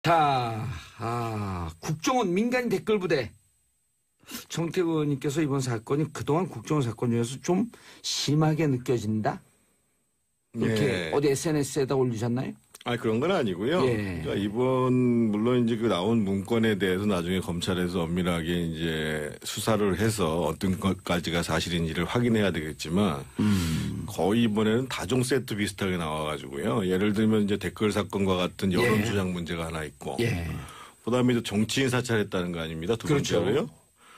자, 국정원 민간 댓글 부대. 정태근 의원님께서 이번 사건이 그동안 국정원 사건 중에서 좀 심하게 느껴진다? 이렇게 예. 어디 SNS에다 올리셨나요? 그런 건 아니고요. 예. 그러니까 이번 물론 이제 그 나온 문건에 대해서 나중에 검찰에서 엄밀하게 이제 수사를 해서 어떤 것까지가 사실인지를 확인해야 되겠지만 거의 이번에는 다종 세트 비슷하게 나와가지고요. 예를 들면 이제 댓글 사건과 같은 여론 주장 문제가 하나 있고, 그다음에 이제 정치인 사찰했다는 거 아닙니다. 두 번째로요.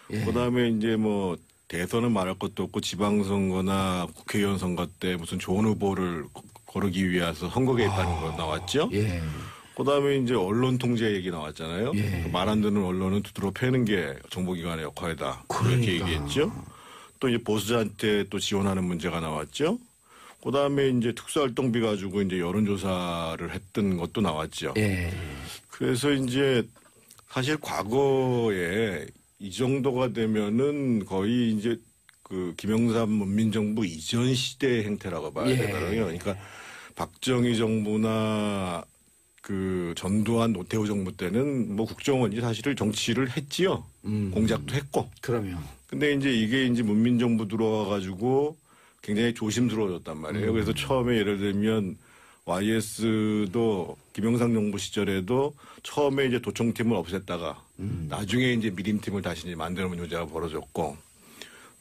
그다음에 이제 뭐 대선은 말할 것도 없고 지방선거나 국회의원 선거 때 무슨 좋은 후보를 거르기 위해서 선거 개입하는 거 나왔죠. 그다음에 이제 언론 통제 얘기 나왔잖아요. 말 안 듣는 언론은 두드러 패는 게 정보기관의 역할이다. 그렇게 얘기했죠. 또 이제 보수자한테 또 지원하는 문제가 나왔죠. 그다음에 이제 특수활동비 가지고 이제 여론조사를 했던 것도 나왔죠. 그래서 이제 사실 과거에 이 정도가 되면은 거의 이제 그 김영삼 문민정부 이전 시대의 행태라고 봐야 되더라고요. 그러니까 박정희 정부나 그 전두환 노태우 정부 때는 뭐 국정원이 사실을 정치를 했지요. 공작도 했고. 그러면. 근데 이제 이게 이제 문민정부 들어와 가지고 굉장히 조심스러워졌단 말이에요. 그래서 처음에 예를 들면 YS도 김영삼 정부 시절에도 처음에 이제 도청팀을 없앴다가 나중에 이제 미림팀을 다시 이제 만드는 문제가 벌어졌고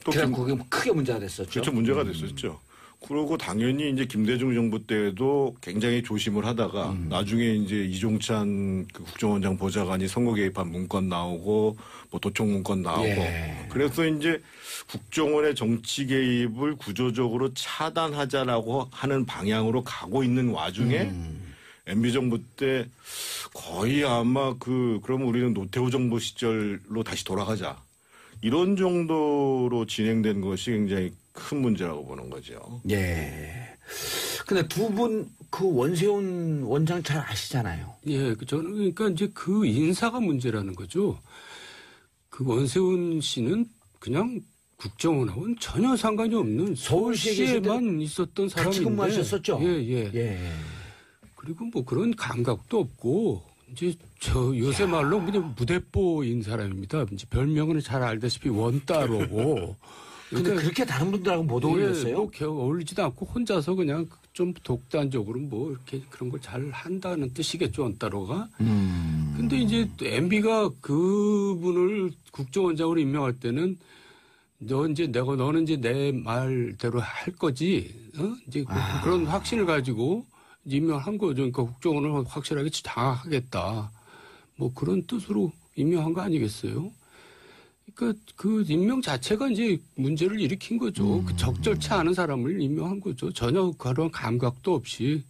또 그게 크게 문제가 됐었죠. 그렇죠. 문제가 됐었죠. 그리고 당연히 이제 김대중 정부 때도 굉장히 조심을 하다가 나중에 이제 이종찬 그 국정원장 보좌관이 선거 개입한 문건 나오고 뭐 도청 문건 나오고 그래서 이제 국정원의 정치 개입을 구조적으로 차단하자라고 하는 방향으로 가고 있는 와중에 MB 정부 때 거의 아마 그러면 우리는 노태우 정부 시절로 다시 돌아가자. 이런 정도로 진행된 것이 굉장히 큰 문제라고 보는 거죠. 근데 두 분 그 원세훈 원장 잘 아시잖아요. 저는 그러니까 이제 그 인사가 문제라는 거죠. 그 원세훈 씨는 그냥 국정원하고는 전혀 상관이 없는 서울시에만 있었던 사람인데. 같이 근무하셨었죠? 그리고 뭐 그런 감각도 없고 이제 요새 말로 그냥 무대뽀인 사람입니다. 이제 별명은 잘 알다시피 원따로고. 근데 그렇게 다른 분들하고 못 어울렸어요? 뭐 어울리지도 않고 혼자서 그냥 좀 독단적으로 뭐 이렇게 그런 걸 잘 한다는 뜻이겠죠, 원따로가. 근데 이제 MB가 그분을 국정원장으로 임명할 때는 너는 이제 내 말대로 할 거지, 이제 그런 확신을 가지고 임명한 거죠. 그러니까 국정원을 확실하게 장악하겠다. 뭐 그런 뜻으로 임명한 거 아니겠어요? 그러니까 그 임명 자체가 이제 문제를 일으킨 거죠. 그 적절치 않은 사람을 임명한 거죠. 전혀 그런 감각도 없이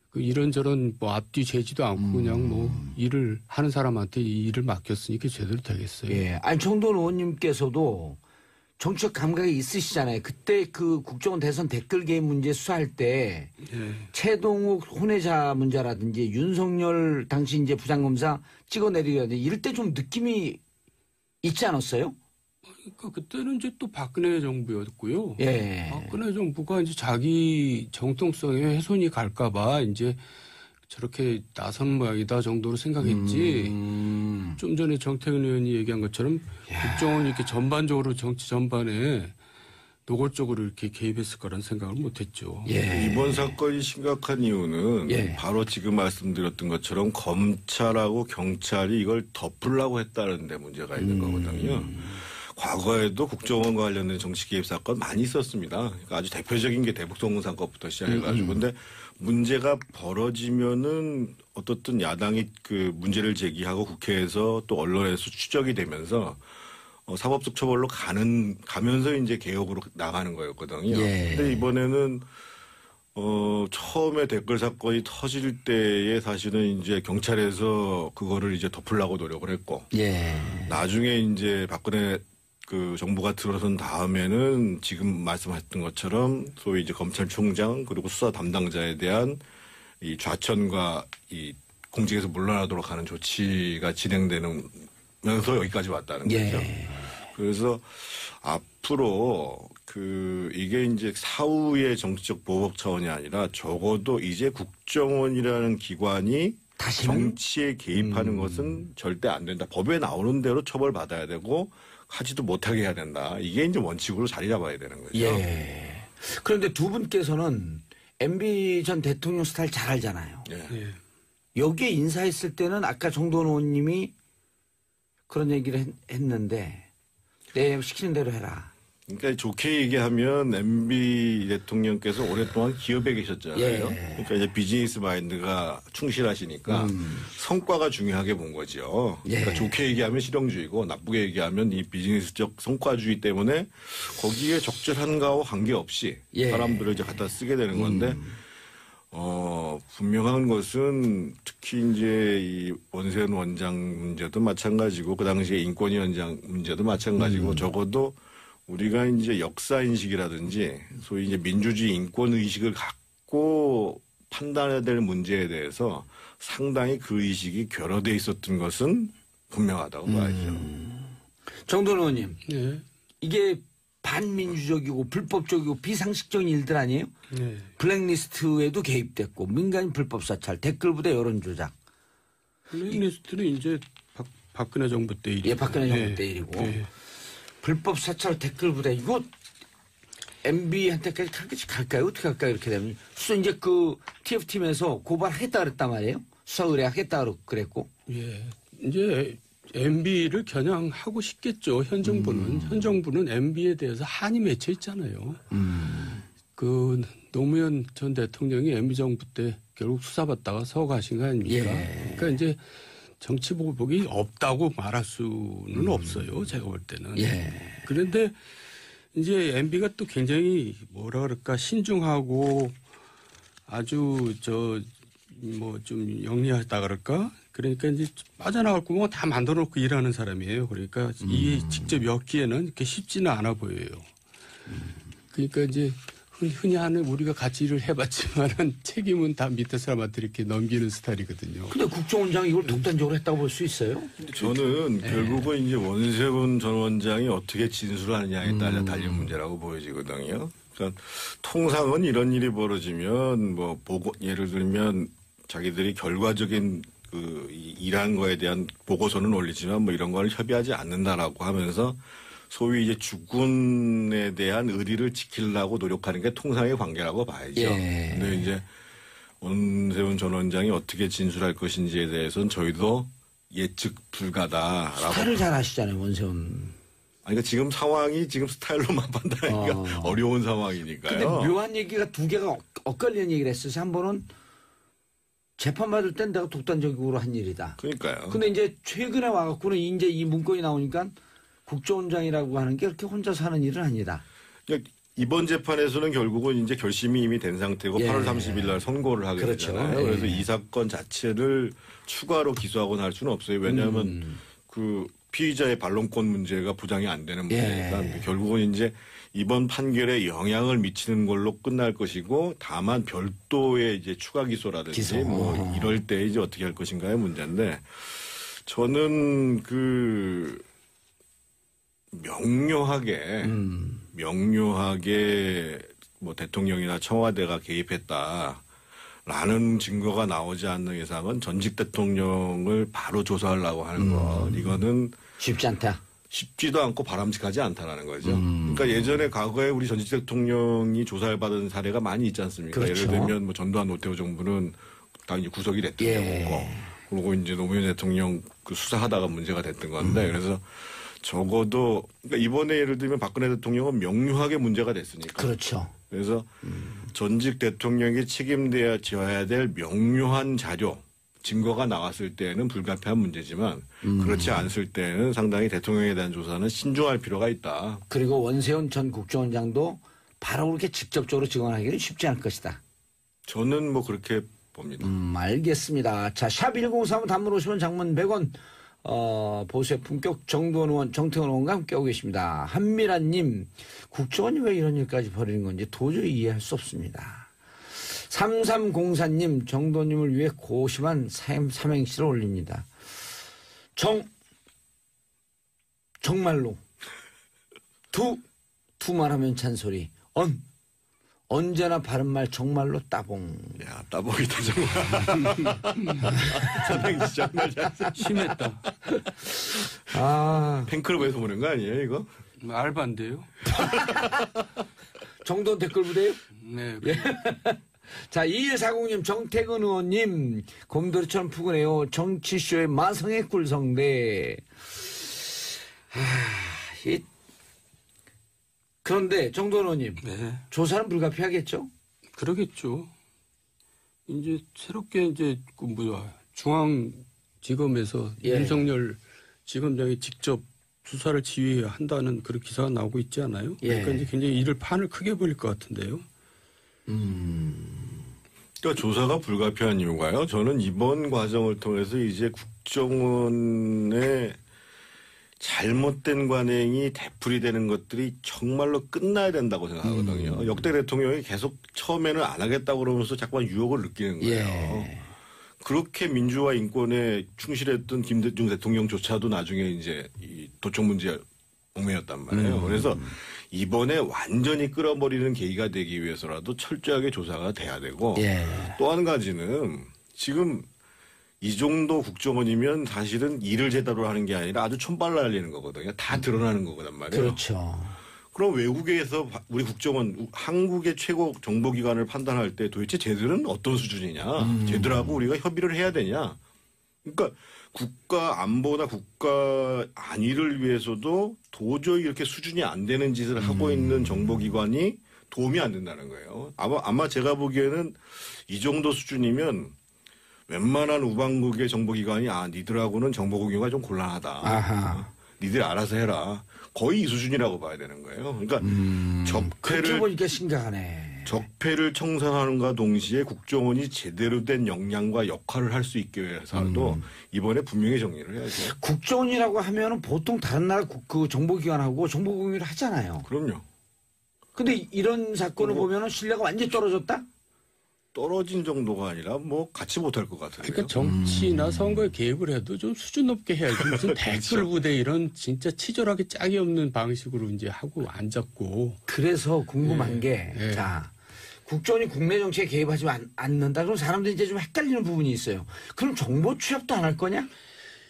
그 이런저런 뭐 앞뒤 재지도 않고 그냥 뭐 일을 하는 사람한테 이 일을 맡겼으니까 제대로 되겠어요. 안청돈 의원님께서도 정치적 감각이 있으시잖아요. 그때 그 국정원 대선 댓글 개입 문제 수사할 때 최동욱 혼외자 문제라든지 윤석열 당시 이제 부장검사 찍어내리려는데 이럴 때 좀 느낌이 있지 않았어요? 그러니까 그때는 이제 또 박근혜 정부였고요. 박근혜 정부가 이제 자기 정통성에 훼손이 갈까봐 이제 저렇게 나선 모양이다 정도로 생각했지. 좀 전에 정태근 의원이 얘기한 것처럼 국정원이 이렇게 전반적으로 정치 전반에 노골적으로 이렇게 개입했을 거라는 생각을 못했죠. 이번 사건이 심각한 이유는 바로 지금 말씀드렸던 것처럼 검찰하고 경찰이 이걸 덮으려고 했다는 데 문제가 있는 거거든요. 과거에도 국정원과 관련된 정치 개입 사건 많이 있었습니다. 그러니까 아주 대표적인 게 대북송금 사건부터 시작해가지고. 근데 문제가 벌어지면은 어떻든 야당이 그 문제를 제기하고 국회에서 또 언론에서 추적이 되면서 사법적 처벌로 가면서 이제 개혁으로 나가는 거였거든요. 근데 이번에는 처음에 댓글 사건이 터질 때에 사실은 이제 경찰에서 그거를 이제 덮으려고 노력을 했고. 나중에 이제 박근혜 그 정부가 들어선 다음에는 지금 말씀하셨던 것처럼 소위 이제 검찰총장 그리고 수사 담당자에 대한 이 좌천과 이 공직에서 물러나도록 하는 조치가 진행되면서 여기까지 왔다는 거죠. 그래서 앞으로 이게 이제 사후의 정치적 보복 차원이 아니라 적어도 이제 국정원이라는 기관이 정치에 개입하는 것은 절대 안 된다. 법에 나오는 대로 처벌받아야 되고 하지도 못하게 해야 된다. 이게 이제 원칙으로 자리 잡아야 되는 거죠. 예. 그런데 두 분께서는 MB 전 대통령 스타일 잘 알잖아요. 예. 예. 여기에 인사했을 때는 아까 정도원 의원님이 그런 얘기를 했는데 내 시키는 대로 해라. 그러니까 좋게 얘기하면 MB 대통령께서 오랫동안 기업에 계셨잖아요. 예. 그러니까 이제 비즈니스 마인드가 충실하시니까 성과가 중요하게 본 거죠. 그러니까 예. 좋게 얘기하면 실용주의고 나쁘게 얘기하면 이 비즈니스적 성과주의 때문에 거기에 적절한가와 관계없이 예. 사람들을 이제 갖다 쓰게 되는 건데 분명한 것은 특히 이제 이 원세훈 원장 문제도 마찬가지고 그 당시에 인권위원장 문제도 마찬가지고 적어도 우리가 이제 역사인식이라든지 소위 이제 민주주의 인권의식을 갖고 판단해야 될 문제에 대해서 상당히 그 의식이 결여돼 있었던 것은 분명하다고 봐야죠. 정도원 의원님. 예. 이게 반민주적이고 불법적이고 비상식적인 일들 아니에요? 예. 블랙리스트에도 개입됐고 민간인 불법 사찰, 댓글 부대 여론 조작. 블랙리스트는 이제 박근혜 정부 때 일이고. 예, 박근혜 정부 때 일이고. 예. 불법 사찰 댓글 부대 이거 MB한테까지 갈까요? 어떻게 할까요? 이렇게 되면 수사 이제 그 TF팀에서 고발하겠다 그랬단 말이에요. 수사 의뢰하겠다 그랬고. 예. 이제 MB를 겨냥하고 싶겠죠. 현 정부는. 현 정부는 MB에 대해서 한이 맺혀 있잖아요. 그 노무현 전 대통령이 MB 정부 때 결국 수사받다가 서거하신 거 아닙니까? 예. 그러니까 이제 정치 보복이 없다고 말할 수는 없어요. 제가 볼 때는. 예. 그런데 이제 MB가 또 굉장히 뭐라 그럴까 신중하고 아주 뭐 좀 영리하다 그럴까? 그러니까 이제 빠져나갈 구멍을 다 만들어 놓고 일하는 사람이에요. 그러니까 이 직접 엮기에는 그렇게 쉽지는 않아 보여요. 그러니까 이제 흔히 하는 우리가 같이 일을 해봤지만은 책임은 다 밑에 사람한테 이렇게 넘기는 스타일이거든요. 근데 국정원장이 이걸 독단적으로 했다고 볼 수 있어요? 저는 결국은 이제 원세훈 전 원장이 어떻게 진술하느냐에 따라 달린 문제라고 보여지거든요. 그러니까 통상은 이런 일이 벌어지면 뭐 예를 들면 자기들이 결과적인 그 일한 거에 대한 보고서는 올리지만 뭐 이런 걸 협의하지 않는다라고 하면서 소위 이제 주군에 대한 의리를 지키려고 노력하는 게 통상의 관계라고 봐야죠. 예. 근데 이제 원세훈 전 원장이 어떻게 진술할 것인지에 대해서는 저희도 예측 불가다라고. 스타일을 잘 아시잖아요, 원세훈. 아니, 그러니까 지금 상황이 지금 스타일로만 판단하기가 어려운 상황이니까요. 근데 묘한 얘기가 두 개가 엇갈리는 얘기를 했어요. 한 번은 재판받을 땐 내가 독단적으로 한 일이다. 그러니까요. 근데 이제 최근에 와갖고는 이제 이 문건이 나오니까 국정원장이라고 하는 게 그렇게 혼자서 하는 일은 아니다. 그러니까 이번 재판에서는 결국은 이제 결심이 이미 된 상태고 예. 8월 30일 날 선고를 하게 그렇죠. 되잖아요. 예. 그래서 이 사건 자체를 추가로 기소하거나 할 수는 없어요. 왜냐하면 그 피의자의 반론권 문제가 부장이 안 되는 문제니까 예. 결국은 이제 이번 판결에 영향을 미치는 걸로 끝날 것이고 다만 별도의 이제 추가 기소라든지 기소. 뭐 이럴 때 이제 어떻게 할 것인가의 문제인데 저는 그 명료하게 뭐 대통령이나 청와대가 개입했다라는 증거가 나오지 않는 이상은 전직 대통령을 바로 조사하려고 하는 것 이거는 쉽지 않다. 쉽지도 않고 바람직하지 않다라는 거죠. 그러니까 예전에 과거에 우리 전직 대통령이 조사를 받은 사례가 많이 있지 않습니까? 그렇죠. 예를 들면 뭐 전두환 노태우 정부는 당연히 구속이 됐던 경우고 그리고 이제 노무현 대통령 그 수사하다가 문제가 됐던 건데 그래서 적어도 그러니까 이번에 예를 들면 박근혜 대통령은 명료하게 문제가 됐으니까. 그렇죠. 그래서 전직 대통령이 책임져야 될 명료한 자료, 증거가 나왔을 때는 불가피한 문제지만 그렇지 않을 때는 상당히 대통령에 대한 조사는 신중할 필요가 있다. 그리고 원세훈 전 국정원장도 바로 그렇게 직접적으로 증언하기는 쉽지 않을 것이다. 저는 뭐 그렇게 봅니다. 알겠습니다. 자, 샵 1035 단문 50원 장문 100원 보수의 품격 정도원 의원, 정태원 의원과 함께하고 계십니다. 한미라님, 국정원이 왜 이런 일까지 벌이는 건지 도저히 이해할 수 없습니다. 3304님, 정도님을 위해 고심한 삼행시를 올립니다. 정말로. 두말하면 잔소리. 언제나 바른말 정말로 따봉. 야, 따봉이다 정말. 선생님 정말 심했다. 아, 팬클럽에서 보는 거 아니에요 이거? 알바인데요. 정돈 댓글 부대요? 네. 자, 2140님, 정태근 의원님, 곰돌이처럼 푸근해요. 정치쇼의 마성의 꿀성대. 그런데 정돈 의원님, 네. 조사는 불가피하겠죠? 그러겠죠. 이제 새롭게 이제 그 중앙지검에서 예. 윤석열 지검장이 직접 수사를 지휘한다는 그런 기사가 나오고 있지 않아요? 예. 그러니까 이제 굉장히 판을 크게 벌릴 것 같은데요. 그러니까 조사가 불가피한 이유가요. 저는 이번 과정을 통해서 이제 국정원의 잘못된 관행이 되풀이 되는 것들이 정말로 끝나야 된다고 생각하거든요. 역대 대통령이 계속 처음에는 안 하겠다고 그러면서 자꾸만 유혹을 느끼는 거예요. 예. 그렇게 민주화 인권에 충실했던 김대중 대통령조차도 나중에 이제 이 도청 문제에 얽매였단 말이에요. 그래서 이번에 완전히 끌어버리는 계기가 되기 위해서라도 철저하게 조사가 돼야 되고 예. 또 한 가지는 지금 이 정도 국정원이면 사실은 일을 제대로 하는 게 아니라 아주 촌발 날리는 거거든요. 다 드러나는 거거든 말이에요. 그렇죠. 그럼 외국에서 우리 국정원, 한국의 최고 정보기관을 판단할 때 도대체 쟤들은 어떤 수준이냐. 쟤들하고 우리가 협의를 해야 되냐. 그러니까 국가 안보나 국가 안위를 위해서도 도저히 이렇게 수준이 안 되는 짓을 하고 있는 정보기관이 도움이 안 된다는 거예요. 아마 제가 보기에는 이 정도 수준이면 웬만한 우방국의 정보기관이 니들하고는 정보공유가 좀 곤란하다. 아하. 니들 알아서 해라. 거의 이 수준이라고 봐야 되는 거예요. 그러니까 그렇게 보니까 심각하네. 적폐를 청산하는가 동시에 국정원이 제대로 된 역량과 역할을 할 수 있게 위해서도 이번에 분명히 정리를 해야죠. 국정원이라고 하면은 보통 다른 나라 그 정보기관하고 정보공유를 하잖아요. 그럼요. 근데 이런 사건을 보면은 신뢰가 완전히 떨어졌다? 떨어진 정도가 아니라 뭐 같이 못할 것 같은데요. 그러니까 정치나 선거에 개입을 해도 좀 수준 높게 해야지. 무슨 댓글 부대 이런 진짜 치졸하게 짝이 없는 방식으로 이제 하고 앉았고. 그래서 궁금한 게, 예. 자, 국정원이 국내 정치에 개입하지 않는다. 그럼 사람들이 이제 좀 헷갈리는 부분이 있어요. 그럼 정보 취합도 안 할 거냐?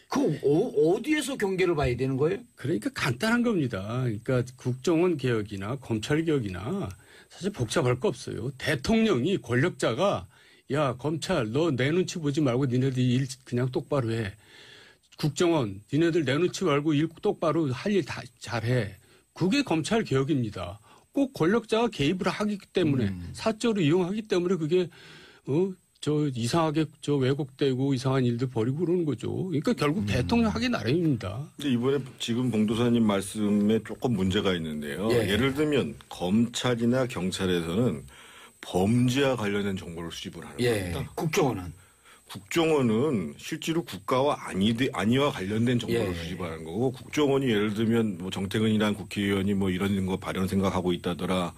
그 어디에서 경계를 봐야 되는 거예요? 그러니까 간단한 겁니다. 그러니까 국정원 개혁이나 검찰 개혁이나 사실 복잡할 거 없어요. 대통령이 권력자가 야 검찰 너 내 눈치 보지 말고 니네들 일 그냥 똑바로 해. 국정원 니네들 내 눈치 말고 일 똑바로 할 일 다 잘해. 그게 검찰 개혁입니다. 꼭 권력자가 개입을 하기 때문에 사적으로 이용하기 때문에 그게 이상하게 왜곡되고 이상한 일들 벌이고 그러는 거죠. 그러니까 결국 대통령 하기 나름입니다. 근데 이번에 지금 봉도사님 말씀에 조금 문제가 있는데요. 예. 예를 들면 검찰이나 경찰에서는 범죄와 관련된 정보를 수집을 하는 예. 겁니다. 국정원은 실제로 국가와 안위와 관련된 정보를 예. 수집하는 거고 국정원이 예를 들면 뭐 정태근이라는 국회의원이 뭐 이런 거 발언 생각하고 있다더라.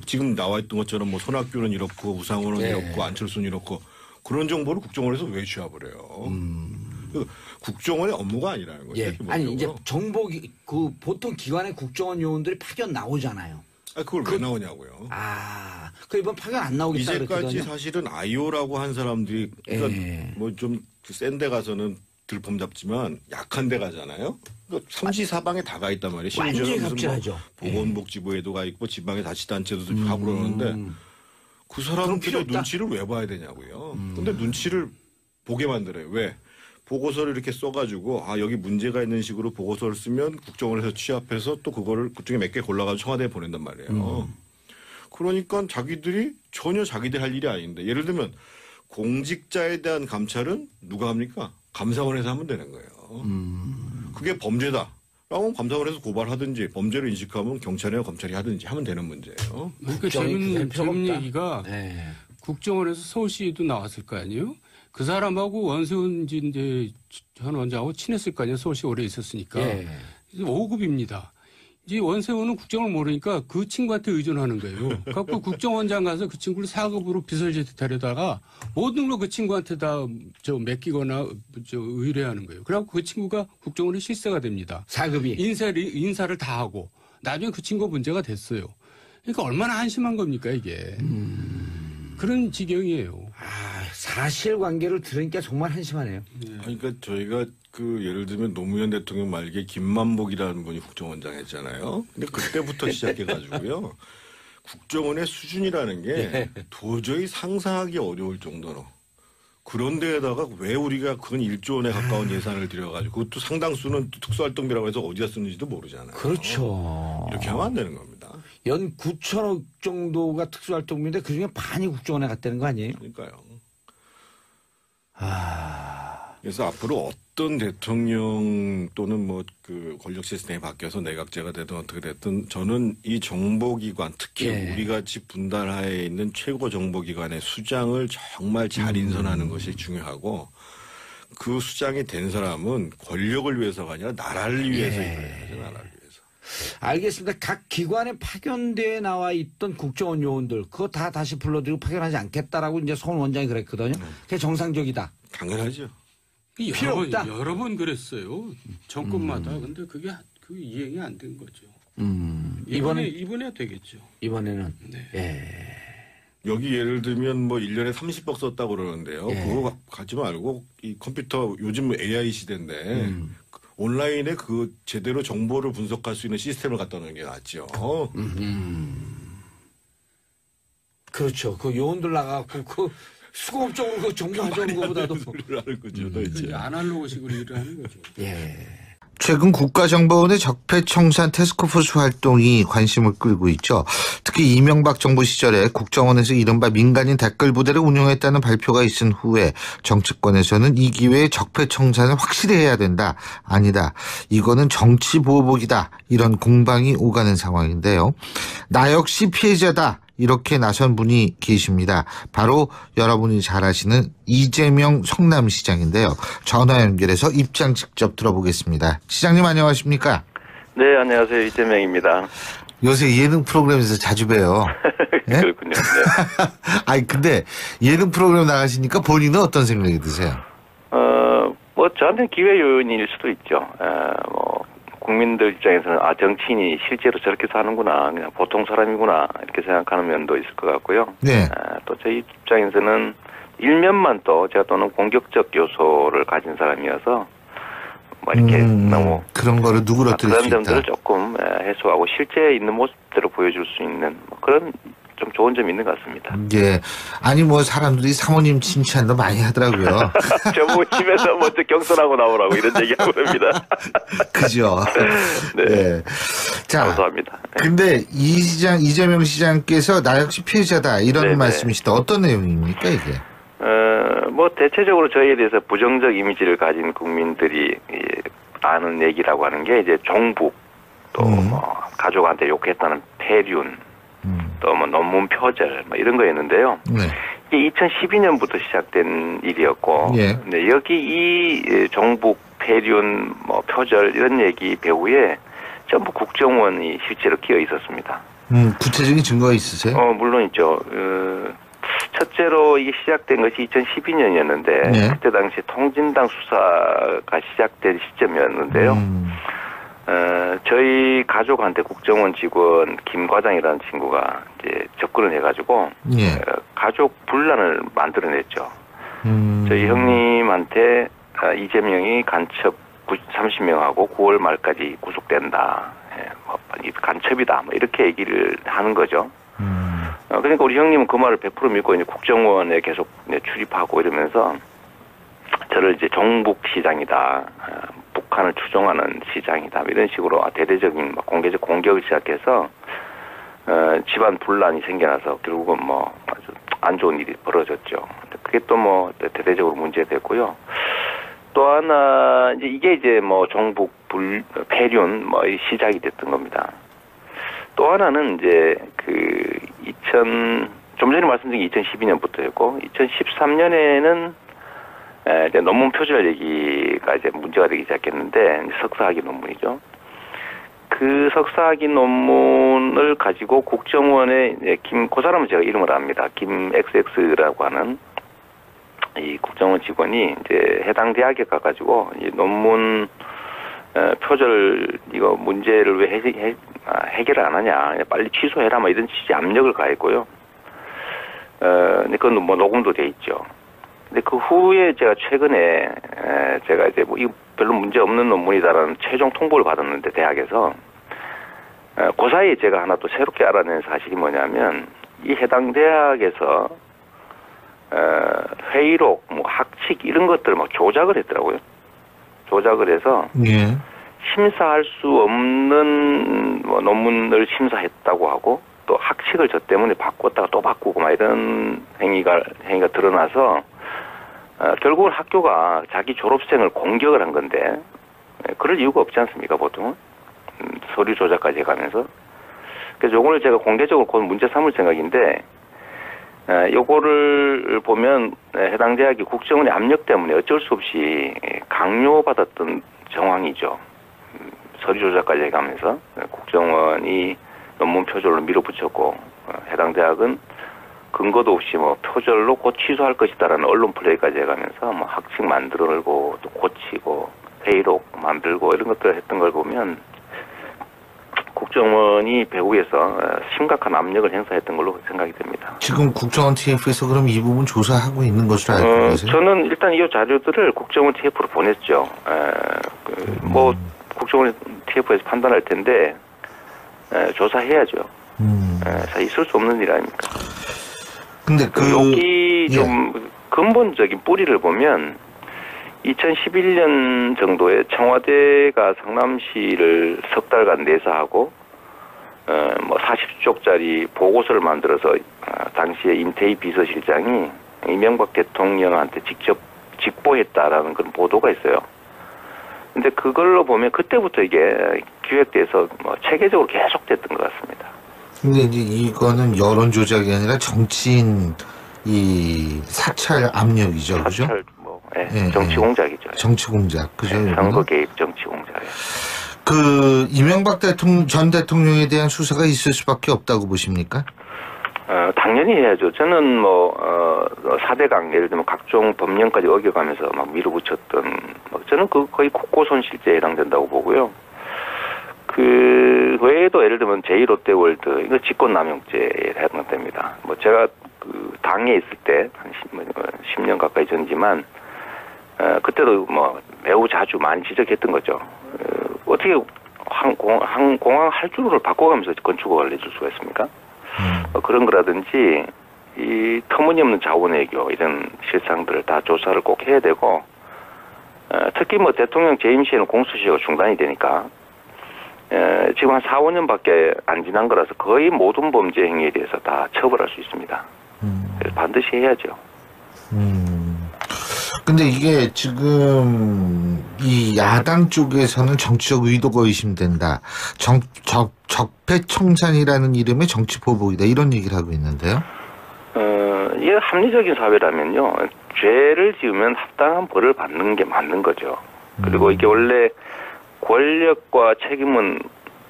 지금 나와 있던 것처럼 뭐 손학규는 이렇고 우상호는 예. 이렇고 안철수는 이렇고 그런 정보를 국정원에서 왜 취합을 해요? 국정원의 업무가 아니라는 거죠. 예. 아니 이제 그 보통 기관의 국정원 요원들이 파견 나오잖아요. 그걸 왜 나오냐고요. 그 이번 파견 안 나오겠다 이제까지 그랬거든요. 사실은 아이오라고 한 사람들이 그러니까 예. 뭐 좀 센 데 가서는 들범잡지만 약한 데 가잖아요. 그러니까 삼시사방에 다 가 있단 말이에요. 완전히 심지어는 무슨 갑질하죠. 뭐 보건복지부에도 가 있고 지방의 자치단체도 하고 그러는데 그 필요 사람들의 없다. 눈치를 왜 봐야 되냐고요. 근데 눈치를 보게 만들어요. 왜? 보고서를 이렇게 써가지고 여기 문제가 있는 식으로 보고서를 쓰면 국정원에서 취합해서 또 그거를 그중에 몇 개 골라가지고 청와대에 보낸단 말이에요. 그러니까 자기들이 전혀 자기들 할 일이 아닌데 예를 들면 공직자에 대한 감찰은 누가 합니까? 감사원에서 하면 되는 거예요. 그게 범죄다. 라고 감사원에서 고발하든지 범죄를 인식하면 경찰이나 검찰이 하든지 하면 되는 문제예요. 그러니까 재밌는 얘기가 국정원에서 서울시도 나왔을 거 아니에요? 그 사람하고 원세훈 이제 전 원장하고 친했을 거 아니에요? 서울시 오래 있었으니까. 5급입니다. 이제 원세훈은 국정을 모르니까 그 친구한테 의존하는 거예요. 그래서 국정원장 가서 그 친구를 4급으로 비서실에 데려다가 모든 걸 그 친구한테 다 맡기거나 의뢰하는 거예요. 그래갖고 그 친구가 국정원의 실세가 됩니다. 4급이. 인사를 다 하고 나중에 그 친구가 문제가 됐어요. 그러니까 얼마나 한심한 겁니까 이게. 그런 지경이에요. 사실관계를 들으니까 정말 한심하네요. 그러니까 저희가 그 예를 들면 노무현 대통령 말기에 김만복이라는 분이 국정원장 했잖아요. 근데 그때부터 시작해가지고요. 국정원의 수준이라는 게 도저히 상상하기 어려울 정도로. 그런 데에다가 왜 우리가 그건 1조 원에 가까운 예산을 들여가지고 그것도 상당수는 특수활동비라고 해서 어디다 쓰는지도 모르잖아요. 그렇죠. 이렇게 하면 안 되는 겁니다. 연 9천억 정도가 특수활동비인데 그중에 반이 국정원에 갔다는 거 아니에요? 그러니까요. 그래서 앞으로 어떤 대통령 또는 뭐 그 권력 시스템이 바뀌어서 내각제가 되든 어떻게 됐든 저는 이 정보기관 특히 우리 같이 분단하에 있는 최고 정보기관의 수장을 정말 잘 인선하는 것이 중요하고 그 수장이 된 사람은 권력을 위해서가 아니라 나라를 위해서 일을 해야죠. 나라를 위해서. 알겠습니다. 각 기관에 파견대에 나와 있던 국정원 요원들 그거 다 다시 불러들이고 파견하지 않겠다라고 이제 송 원장이 그랬거든요. 그게 정상적이다. 당연하죠. 필요 없다. 여러 번 그랬어요. 정권마다. 근데 그게 이행이 안 된 거죠. 이번에 되겠죠. 이번에는. 네. 여기 예를 들면 뭐 1년에 30억 썼다고 그러는데요. 그거 가지 말고 이 컴퓨터 요즘 AI 시대인데 온라인에 그 제대로 정보를 분석할 수 있는 시스템을 갖다 놓는 게 낫죠. 그렇죠. 그 요원들 나가고 그 수공업적으로 그 정보 가져오는 것보다도 소리를 하는 거죠. 도대체. 아날로그식으로 일을 하는 거죠. 최근 국가정보원의 적폐청산 태스크포스 활동이 관심을 끌고 있죠. 특히 이명박 정부 시절에 국정원에서 이른바 민간인 댓글 부대를 운영했다는 발표가 있은 후에 정치권에서는 이 기회에 적폐청산을 확실히 해야 된다. 아니다. 이거는 정치보복이다. 이런 공방이 오가는 상황인데요. 나 역시 피해자다. 이렇게 나선 분이 계십니다. 바로 여러분이 잘 아시는 이재명 성남시장인데요. 전화 연결해서 입장 직접 들어보겠습니다. 시장님 안녕하십니까? 네, 안녕하세요. 이재명입니다. 요새 예능 프로그램에서 자주 봬요. 네? 그렇군요. 네. 아니 근데 예능 프로그램 나가시니까 본인은 어떤 생각이 드세요? 뭐 저한테는 기회 요인일 수도 있죠. 국민들 입장에서는 정치인이 실제로 저렇게 사는구나, 그냥 보통 사람이구나 이렇게 생각하는 면도 있을 것 같고요. 네. 또 저희 입장에서는 일면만 또 제가 또는 공격적 요소를 가진 사람이어서 뭐 이렇게 너무 그런 거를 누그러뜨릴 수 그런 있다. 점들을 조금 해소하고 실제 있는 모습대로 보여줄 수 있는 뭐 그런 좀 좋은 점이 있는 것 같습니다. 예. 아니 뭐 사람들이 사모님 칭찬도 많이 하더라고요. 저보고 집에서 먼저 경선하고 나오라고 이런 얘기하고 그럽니다. 그죠. 네. 네. 자, 감사합니다. 네. 근데 이재명 시장께서 나 역시 피해자다 이런 네네. 말씀이시다. 어떤 내용입니까 이게? 뭐 대체적으로 저희에 대해서 부정적 이미지를 가진 국민들이 아는 얘기라고 하는 게 이제 종북 또 뭐 가족한테 욕했다는 폐륜 또 뭐 논문 표절 뭐 이런 거였는데요. 네. 이게 2012년부터 시작된 일이었고, 예. 네, 여기 이 종북 폐륜 뭐 표절 이런 얘기 배후에 전부 국정원이 실제로 끼어 있었습니다. 구체적인 증거가 있으세요? 물론 있죠. 첫째로 이게 시작된 것이 2012년이었는데 네. 그때 당시 통진당 수사가 시작된 시점이었는데요. 저희 가족한테 국정원 직원 김 과장이라는 친구가 이제 접근을 해가지고 예. 가족 분란을 만들어냈죠. 저희 형님한테 이재명이 간첩 30명하고 9월 말까지 구속된다. 뭐 간첩이다. 뭐 이렇게 얘기를 하는 거죠. 그러니까 우리 형님은 그 말을 100% 믿고 이제 국정원에 계속 출입하고 이러면서 저를 이제 종북 시장이다. 북한을 추종하는 시장이다. 이런 식으로 대대적인 공개적 공격을 시작해서 집안 분란이 생겨나서 결국은 뭐 아주 안 좋은 일이 벌어졌죠. 그게 또 뭐 대대적으로 문제됐고요. 또 하나 이게 이제 뭐 종북 폐륜 뭐 시작이 됐던 겁니다. 또 하나는 이제 좀 전에 말씀드린 2012년부터였고 2013년에는 이제 논문 표절 얘기가 이제 문제가 되기 시작했는데 석사학위 논문이죠. 그 석사학위 논문을 가지고 국정원에 그 사람은 제가 이름을 압니다. 김 XX라고 하는 이 국정원 직원이 이제 해당 대학에 가가지고 이 논문 표절 이거 문제를 왜 해결을 안 하냐, 빨리 취소해라, 뭐 이런 취지 압력을 가했고요. 근데 그건 뭐 녹음도 돼 있죠. 근데 그 후에 제가 최근에 제가 이제 뭐 이거 별로 문제 없는 논문이다라는 최종 통보를 받았는데 대학에서 그 사이에 제가 하나 또 새롭게 알아낸 사실이 뭐냐면 이 해당 대학에서 회의록, 뭐 학칙 이런 것들을 막 조작을 했더라고요. 조작을 해서 예. 심사할 수 없는 뭐 논문을 심사했다고 하고 또 학칙을 저 때문에 바꿨다가 또 바꾸고 막 이런 행위가 드러나서 결국은 학교가 자기 졸업생을 공격을 한 건데 그럴 이유가 없지 않습니까, 보통은? 서류 조작까지 해가면서. 그래서 요거를 제가 공개적으로 곧 문제 삼을 생각인데, 요거를 보면 해당 대학이 국정원의 압력 때문에 어쩔 수 없이 강요받았던 정황이죠. 서류 조작까지 해가면서 국정원이 논문 표절로 밀어붙였고, 해당 대학은 근거도 없이 뭐 표절로 곧 취소할 것이다라는 언론 플레이까지 해가면서 뭐 학칙 만들고 또 고치고 회의록 만들고 이런 것들을 했던 걸 보면 국정원이 배후에서 심각한 압력을 행사했던 걸로 생각이 됩니다. 지금 국정원 TF에서 그럼 이 부분 조사하고 있는 것으로 알고 계세요? 저는 일단 이 자료들을 국정원 TF로 보냈죠. 뭐 국정원 TF에서 판단할 텐데 조사해야죠. 있을 수 없는 일 아닙니까? 근데 여기 좀 근본적인 뿌리를 보면 2011년 정도에 청와대가 성남시를 석 달간 내사하고 뭐 40쪽짜리 보고서를 만들어서 당시에 임태희 비서실장이 이명박 대통령한테 직접 직보했다라는 그런 보도가 있어요. 근데 그걸로 보면 그때부터 이게 기획돼서 뭐 체계적으로 계속됐던 것 같습니다. 근데 이제 이거는 여론 조작이 아니라 정치인 이 사찰 압력이죠, 그죠? 사찰 뭐 정치 공작이죠. 정치 공작, 그죠? 선거 개입 정치 공작. 그 이명박 전 대통령에 대한 수사가 있을 수밖에 없다고 보십니까? 당연히 해야죠. 저는 뭐 4대강 예를 들면 각종 법령까지 어겨가면서 막 밀어붙였던 저는 그 거의 국고손실죄에 해당된다고 보고요. 그 외에도 예를 들면 제2롯데월드 이거 직권남용죄에 해당됩니다. 뭐 제가 그 당에 있을 때 한 10년 가까이 전이지만 그때도 뭐 매우 자주 많이 지적했던 거죠. 어떻게 공항 할주로를 바꿔가면서 건축허가를 내줄 수가 있습니까? 그런 거라든지 이 터무니없는 자원외교 이런 실상들을 다 조사를 꼭 해야 되고 특히 뭐 대통령 재임 시에는 공수처가 중단이 되니까 지금 한 4, 5년밖에 안 지난 거라서 거의 모든 범죄 행위에 대해서 다 처벌할 수 있습니다. 그래서 반드시 해야죠. 근데 이게 지금 이 야당 쪽에서는 정치적 의도가 의심된다. 적폐청산이라는 이름의 정치 보복이다. 이런 얘기를 하고 있는데요. 이게 합리적인 사회라면요. 죄를 지으면 합당한 벌을 받는 게 맞는 거죠. 그리고 이게 원래 권력과 책임은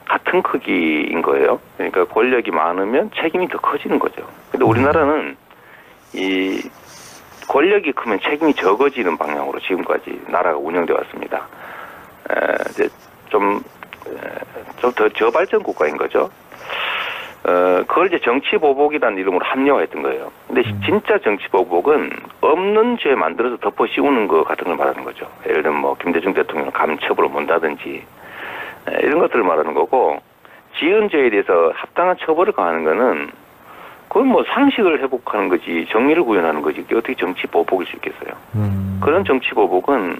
같은 크기인 거예요. 그러니까 권력이 많으면 책임이 더 커지는 거죠. 근데 우리나라는 이 권력이 크면 책임이 적어지는 방향으로 지금까지 나라가 운영되어 왔습니다. 이제 좀 더 저발전 국가인 거죠. 그걸 이제 정치보복이라는 이름으로 합리화했던 거예요. 근데 진짜 정치보복은 없는 죄 만들어서 덮어 씌우는 것 같은 걸 말하는 거죠. 예를 들면 뭐 김대중 대통령 감처벌을 못한다든지 이런 것들을 말하는 거고, 지은 죄에 대해서 합당한 처벌을 가하는 거는 그건 뭐 상식을 회복하는 거지 정의를 구현하는 거지 그게 어떻게 정치보복일 수 있겠어요. 그런 정치보복은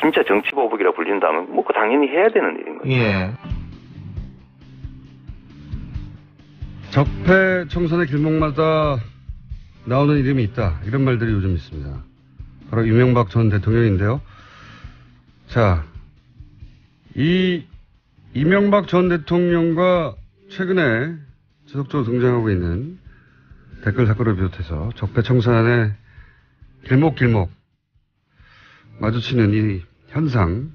진짜 정치보복이라 불린다면 뭐 당연히 해야 되는 일인 거죠. 예. 적폐청산의 길목마다 나오는 이름이 있다. 이런 말들이 요즘 있습니다. 바로 이명박 전 대통령인데요. 자, 이 이명박 전 대통령과 최근에 지속적으로 등장하고 있는 댓글 사건을 비롯해서 적폐청산의 길목 마주치는 이 현상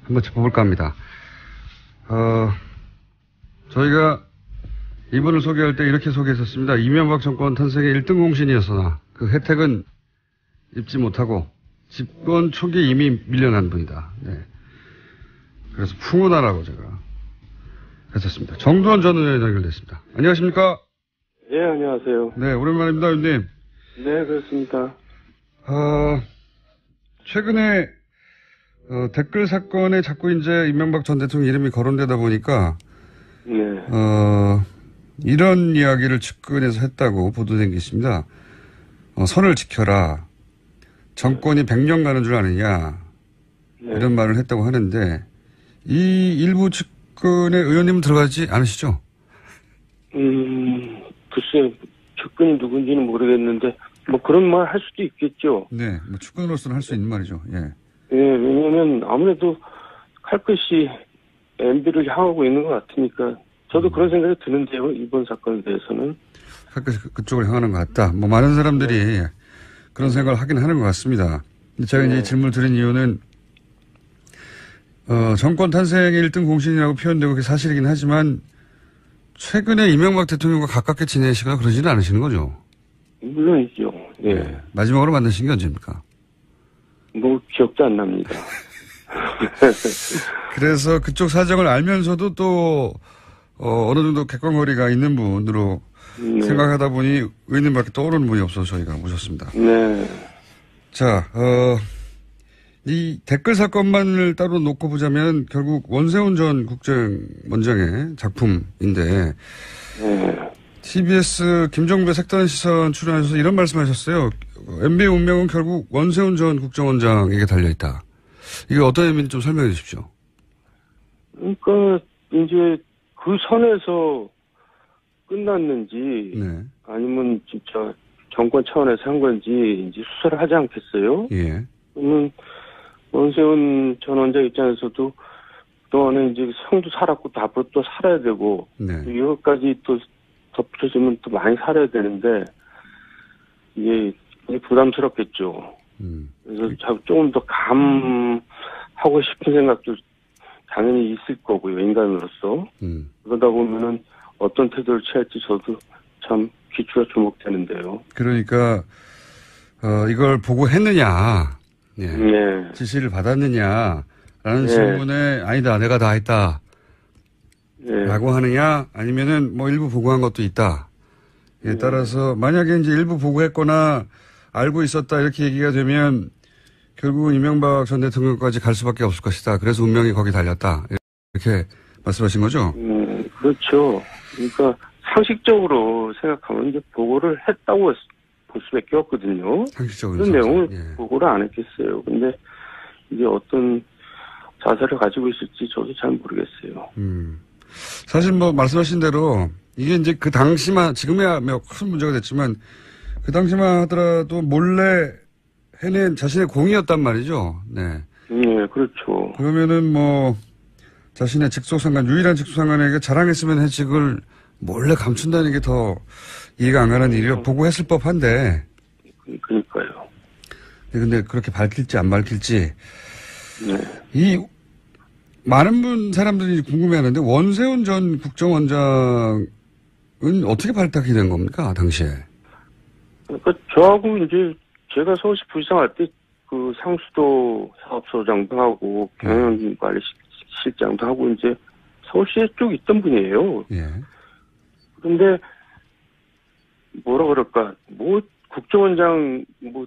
한번 짚어볼까 합니다. 저희가 이분을 소개할 때 이렇게 소개했었습니다. 이명박 정권 탄생의 1등 공신이었으나 그 혜택은 입지 못하고 집권 초기에 이미 밀려난 분이다. 네. 그래서 풍운하라고 제가 했었습니다. 정두원 전 의원 연결됐습니다. 안녕하십니까? 네, 안녕하세요. 네, 오랜만입니다, 의원님. 네, 그렇습니다. 최근에 댓글 사건에 자꾸 이제 이명박 전 대통령 이름이 거론되다 보니까 네. 이런 이야기를 측근에서 했다고 보도된 게 있습니다. 선을 지켜라. 정권이 100년 가는 줄 아느냐. 네. 이런 말을 했다고 하는데 이 일부 측근의 의원님은 들어가지 않으시죠? 글쎄, 측근이 누군지는 모르겠는데 뭐 그런 말 할 수도 있겠죠. 네, 뭐 측근으로서는 할 수 있는 말이죠. 예. 예, 왜냐면 아무래도 칼끝이 MB를 향하고 있는 것 같으니까 저도 그런 생각이 드는데요. 이번 사건에 대해서는. 칼끝이 그쪽을 향하는 것 같다. 뭐 많은 사람들이 그런 생각을 하긴 하는 것 같습니다. 근데 제가 이제 질문을 드린 이유는 정권 탄생의 1등 공신이라고 표현되고 그게 사실이긴 하지만 최근에 이명박 대통령과 가깝게 지내시거나 그러지는 않으시는 거죠? 물론이죠. 예. 네. 마지막으로 만나신 게 언제입니까? 뭐 기억도 안 납니다. 그래서 그쪽 사정을 알면서도 또 어느 정도 객관거리가 있는 분으로 생각하다 보니 의원님밖에 떠오르는 분이 없어서 저희가 모셨습니다. 네. 자, 이 댓글 사건만을 따로 놓고 보자면 결국 원세훈 전 국정원장의 작품인데 TBS 김종배 색다른 시선 출연하셔서 이런 말씀하셨어요. MB의 운명은 결국 원세훈 전 국정원장에게 달려있다. 이게 어떤 의미인지 좀 설명해 주십시오. 그러니까 이제 그 선에서 끝났는지 네. 아니면 진짜 정권 차원에서 한 건지 이제 수사를 하지 않겠어요? 예. 그러면 원세훈 전 원장 입장에서도 그동안에 이제 형도 살았고 또 앞으로 또 살아야 되고 네. 이것까지 또 덧붙여지면 또 많이 살아야 되는데 이게 부담스럽겠죠. 그래서 조금 더 감하고 싶은 생각도 당연히 있을 거고요, 인간으로서. 그러다 보면은 어떤 태도를 취할지 저도 참 귀추가 주목되는데요. 그러니까 이걸 보고 했느냐, 예. 네. 지시를 받았느냐라는 질문에 아니다, 내가 다 했다. 라고 하느냐, 아니면은 뭐 일부 보고한 것도 있다. 에 따라서 만약에 이제 일부 보고했거나 알고 있었다 이렇게 얘기가 되면 결국은 이명박 전 대통령까지 갈 수밖에 없을 것이다. 그래서 운명이 거기 달렸다. 이렇게 말씀하신 거죠? 그렇죠. 그러니까 상식적으로 생각하면 이제 보고를 했다고 볼 수밖에 없거든요. 상식적으로. 그런 내용을 보고를 안 했겠어요. 근데 이제 어떤 자세를 가지고 있을지 저도 잘 모르겠어요. 사실 뭐 말씀하신 대로 이게 이제 그 당시만 지금이야 큰 문제가 됐지만 그 당시만 하더라도 몰래 해낸 자신의 공이었단 말이죠. 네. 네, 그렇죠. 그러면은 뭐 자신의 직속상관 유일한 직속상관에게 자랑했으면 해직을 몰래 감춘다는 게 더 이해가 안 가는 일이요. 보고했을 법한데. 그러니까요. 근데 그렇게 밝힐지 안 밝힐지. 네. 이 많은 사람들이 궁금해하는데 원세훈 전 국정원장은 어떻게 발탁이 된 겁니까 당시에? 그러니까 저하고 이제 제가 서울시 부시장 할 때 그 상수도 사업소장도 하고 경영관리실장도 하고 이제 서울시에 쭉 있던 분이에요. 예. 그런데 뭐라 그럴까 뭐 국정원장 뭐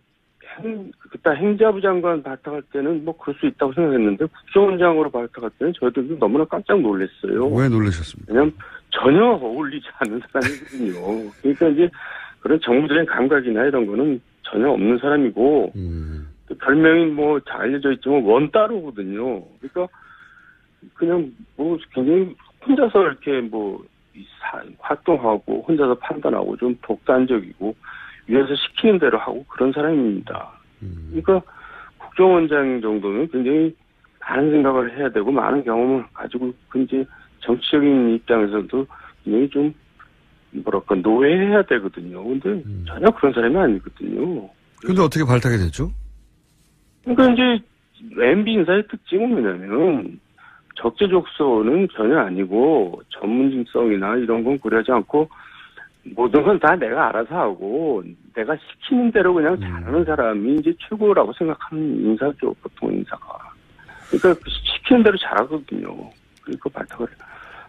그때 행자부 장관 발탁할 때는 뭐 그럴 수 있다고 생각했는데 국정원장으로 발탁할 때는 저희들도 너무나 깜짝 놀랐어요. 왜 놀라셨습니까? 왜냐면 전혀 어울리지 않는 사람이거든요. 그러니까 이제 그런 정무적인 감각이나 이런 거는 전혀 없는 사람이고 또 별명이 뭐 잘 알려져 있지만 원따로거든요. 그러니까 그냥 뭐 굉장히 혼자서 이렇게 뭐 활동하고 혼자서 판단하고 좀 독단적이고 위에서 시키는 대로 하고 그런 사람입니다. 그러니까 국정원장 정도는 굉장히 많은 생각을 해야 되고 많은 경험을 가지고 이제 정치적인 입장에서도 굉장히 좀 뭐랄까 노예해야 되거든요. 근데 전혀 그런 사람이 아니거든요. 근데 어떻게 발탁이 됐죠? 그러니까 이제 MB 인사의 특징은 뭐냐면 적재적소는 전혀 아니고 전문성이나 이런 건 고려하지 않고 모든 건 다 내가 알아서 하고 내가 시키는 대로 그냥 잘하는 사람이 이제 최고라고 생각하는 인사죠, 보통 인사가. 그러니까 시키는 대로 잘하거든요. 그러니까 발탁을